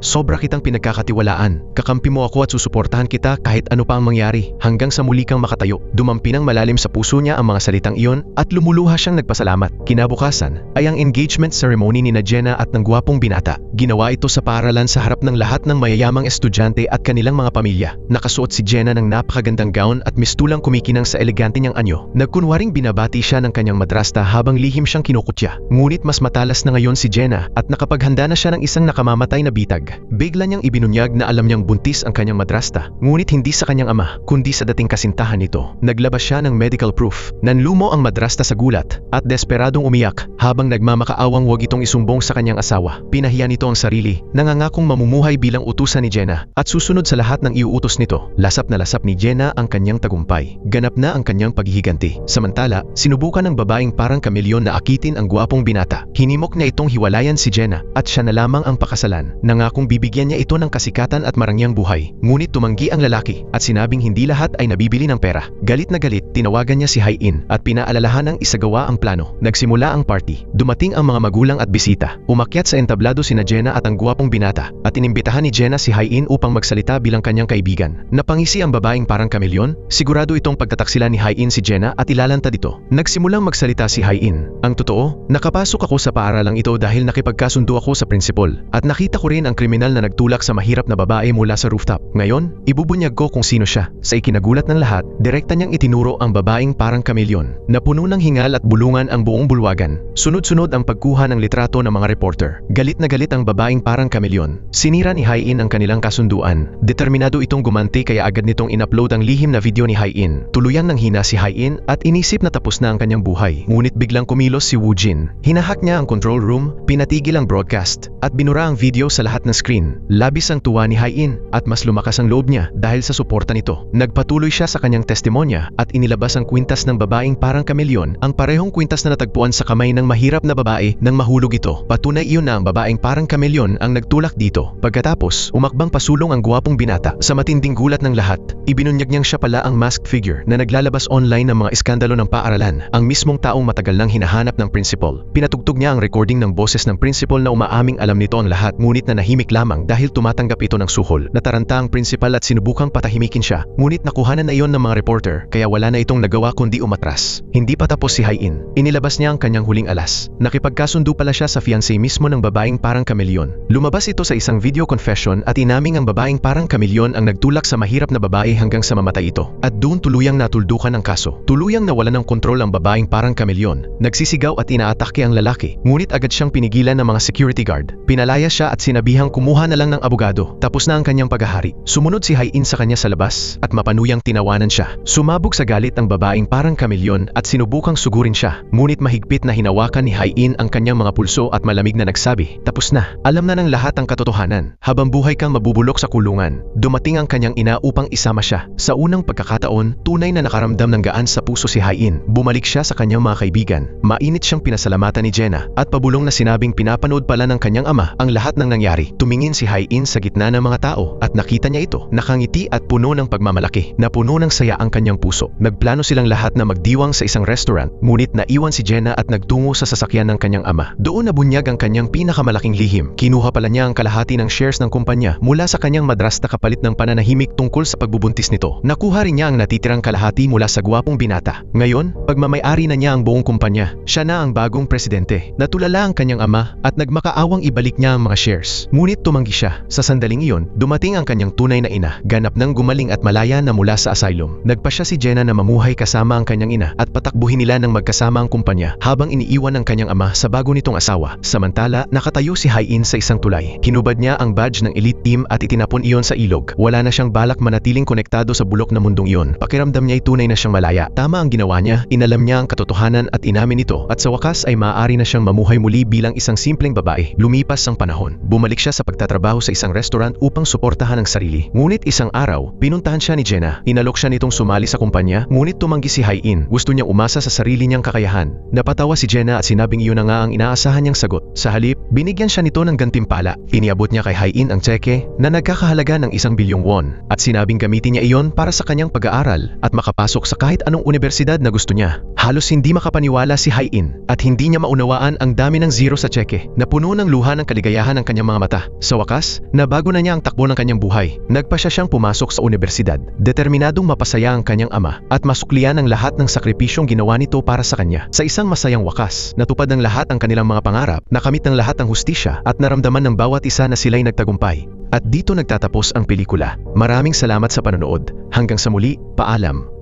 Speaker 1: Sobra kitang pinagkakatiwalaan. Kakampi mo ako at susuportahan kita kahit ano pa ang mangyari hanggang sa muli kang makatayo. Dumampi ng malalim sa puso niya ang mga salitang iyon at lumuluha siyang nagpasalamat. Kinabukasan ay ang engagement ceremony ni Jenna at ng gwapong binata. Ginawa ito sa paaralan sa harap ng lahat ng mayayamang estudyante at kanilang mga pamilya. Nakasuot si Jenna ng napakagandang gown at mistulang kumikinang sa elegante niyang anyo. Nagkunwaring binabati siya ng kanyang madrasta habang lihim siyang kinukutya. Ngunit mas matalas na ngayon si Jenna at nakapaghanda na siya ng isang nakamamatay na bitag. Bigla niyang ibinunyag na alam niyang buntis ang kanyang madrasta, ngunit hindi sa kanyang ama, kundi sa dating kasintahan nito. Naglabas siya ng medical proof. Nanlumo ang madrasta sa gulat at desperadong umiyak habang nagmamakaawang wag itong isumbong sa kanyang asawa. Pinahiya nito ang sarili, nangangakong mamumuhay bilang utusan ni Jenna at susunod sa lahat ng iuutos nito. Lasap na lasap ni Jenna ang kanyang tagumpay. Ganap na ang kanyang paghihiganti. Samantala, sinubukan ng babaeng parang kameleon na akitin ang gwapong binata. Hinimok niya itong hiwalayan si Jenna at siya na lamang ang pakasalan. Nangakong bibigyan niya ito ng kasikatan at marangyang buhay. Ngunit tumanggi ang lalaki at sinabing hindi lahat ay nabibili ng pera. Galit na galit, tinawagan niya si Hai-in at pinaalalahanang isagawa ang plano. Nagsimula ang party. Dumating ang mga magulang at bisita. Umakyat sa entablado sina Jenna at ang gwapong binata at inimbitahan ni Jenna si Hai-in upang magsalita bilang kanyang kaibigan. Napangisi ang babaeng parang kameleon. Sigurado itong pagtataksila ni Hai-in si Jenna at ilalantad ito. Nagsimulang magsalita si Hai-in. Ang totoo, nakapasok ako sa paaralang ito dahil nakipagkasundo ako sa principal at nakita ko rin ang kriminal na nagtulak sa mahirap na babae mula sa rooftop. Ngayon, ibubunyag ko kung sino siya. Sa ikinagulat ng lahat, direkta niyang itinuro ang babaeng parang kameleon. Napuno ng hingal at bulungan ang buong bulwagan. Sunod-sunod ang pagkuha ng litrato ng mga reporter. Galit na galit ang babaeng parang kameleon. Sinira ni Hai-in ang kanilang kasunduan. Determinado itong gumanti kaya agad nitong in-upload ang lihim na video ni Hai-in. Tuluyang nanghina si Hai-in at inisip na tapos na ang kanyang buhay. Ngunit biglang kumilos si Woo-jin. Hinahack niya ang control room, pinatigil ang broadcast, at binura ang video sa lahat ng screen. Labis ang tuwa ni Hai-in at mas lumakas ang loob niya dahil sa suporta nito. Nagpatuloy siya sa kanyang testimonya at inilabas ang kwintas ng babaeng parang kameleon, ang parehong kwintas na natagpuan sa kamay ng mahirap na babae nang mahulog ito. Patunay iyon na ang babaeng parang kameleon ang nagtulak dito. Pagkatapos, umakbang pasulong ang gwapong binata. Sa matinding gulat ng lahat, ibinunyag niyang siya pala ang masked figure na naglalabas online ng mga iskandalo ng paaralan, ang mismong taong matagal nang hinahanap ng principal. Pinatugtog niya ang recording ng boses ng principal na umaaming alam nito ang lahat, ngunit nanahimik lamang dahil tumatanggap ito ng suhol. Nataranta ang principal at sinubukang patahimikin siya, ngunit nakuhanan na iyon ng mga reporter kaya wala na itong nagawa kundi umatras. Hindi pa tapos si Hai-in. Inilabas niya ang kanyang huling alas. Nakipagkasundo pala siya sa fiancé mismo ng babaeng parang kameleon. Lumabas ito sa isang video confession at inaming ang babaeng babaeng parang kamilyon ang nagtulak sa mahirap na babae hanggang sa mamatay ito. At doon tuluyang natuldukan ang kaso. Tuluyang nawalan ng kontrol ang babaeng parang kamilyon. Nagsisigaw at inaatake ang lalaki. Ngunit agad siyang pinigilan ng mga security guard. Pinalaya siya at sinabihang kumuha na lang ng abogado. Tapos na ang kanyang paghahari. Sumunod si Hai-in sa kanya sa labas at mapanuyang tinawanan siya. Sumabog sa galit ang babaeng parang kamilyon at sinubukang sugurin siya. Ngunit mahigpit na hinawakan ni Hai-in ang kanyang mga pulso at malamig na nagsabi, "Tapos na. Alam na ng lahat ang katotohanan. Habang buhay kang mabubulok sa kulungan." Dumating ang kanyang ina upang isama siya. Sa unang pagkakataon, tunay na nakaramdam ng gaan sa puso si Hai-in. Bumalik siya sa kanyang mga kaibigan. Mainit siyang pinasalamatan ni Jenna at pabulong na sinabing pinapanood pala ng kanyang ama ang lahat ng nangyari. Tumingin si Hai-in sa gitna ng mga tao at nakita niya ito. Nakangiti at puno ng pagmamalaki. Napuno ng saya ang kanyang puso. Nagplano silang lahat na magdiwang sa isang restaurant, ngunit naiwan si Jenna at nagtungo sa sasakyan ng kanyang ama. Doon nabunyag ang kanyang pinakamalaking lihim. Kinuha pala niya ang kalahati ng shares ng kumpanya mula sa kanyang madrasta kapalit ng pananahimik tungkol sa pagbubuntis nito. Nakuha rin niya ang natitirang kalahati mula sa gwapong binata. Ngayon, pagmamay-ari na niya ang buong kumpanya. Siya na ang bagong presidente. Natulala ang kanyang ama at nagmakaawang ibalik niya ang mga shares. Ngunit tumanggi siya. Sa sandaling iyon, dumating ang kanyang tunay na ina, ganap ng gumaling at malaya na mula sa asylum. Nagpasya si Jenna na mamuhay kasama ang kanyang ina at patakbuhin nila ng magkasama ang kumpanya habang iniiwan ng kanyang ama sa bago nitong asawa. Samantala, nakatayo si Hai-in sa isang tulay. Hinubad niya ang badge ng elite team at itinapon iyon sa ilog. Wala na siyang balak manatiling konektado sa bulok na mundong iyon. Pakiramdam niya ay tunay na siyang malaya. Tama ang ginawa niya, inalam niya ang katotohanan at inamin ito. At sa wakas ay maaari na siyang mamuhay muli bilang isang simpleng babae. Lumipas ang panahon. Bumalik siya sa pagtatrabaho sa isang restaurant upang suportahan ang sarili. Ngunit isang araw, pinuntahan siya ni Jenna. Inalok siya nitong sumali sa kumpanya, ngunit tumanggi si Hai-in. Gusto niyang umasa sa sarili niyang kakayahan. Napatawa si Jenna at sinabing iyon na nga ang inaasahan niyang sagot. Sa halip, binigyan siya nito ng gantimpala. Iniabot niya kay Hai-in ang tseke na nagkakahalaga ng 1 bilyong won at sinabing gamitin niya iyon para sa kanyang pag-aaral at makapasok sa kahit anong universidad na gusto niya. Halos hindi makapaniwala si Hai-in at hindi niya maunawaan ang dami ng zero sa tseke na puno ng luha ng kaligayahan ng kanyang mga mata. Sa wakas, nabago na niya ang takbo ng kanyang buhay. Nagpasya siyang pumasok sa universidad, determinadong mapasaya ang kanyang ama at masuklian ang lahat ng sakripisyong ginawa nito para sa kanya. Sa isang masayang wakas, natupad ng lahat ang kanilang mga pangarap, nakamit ng lahat ang hustisya at naramdaman ng bawat isa na sila'y nagtagumpay. At dito nagtatapos ang pelikula. Maraming salamat sa panonood. Hanggang sa muli, paalam.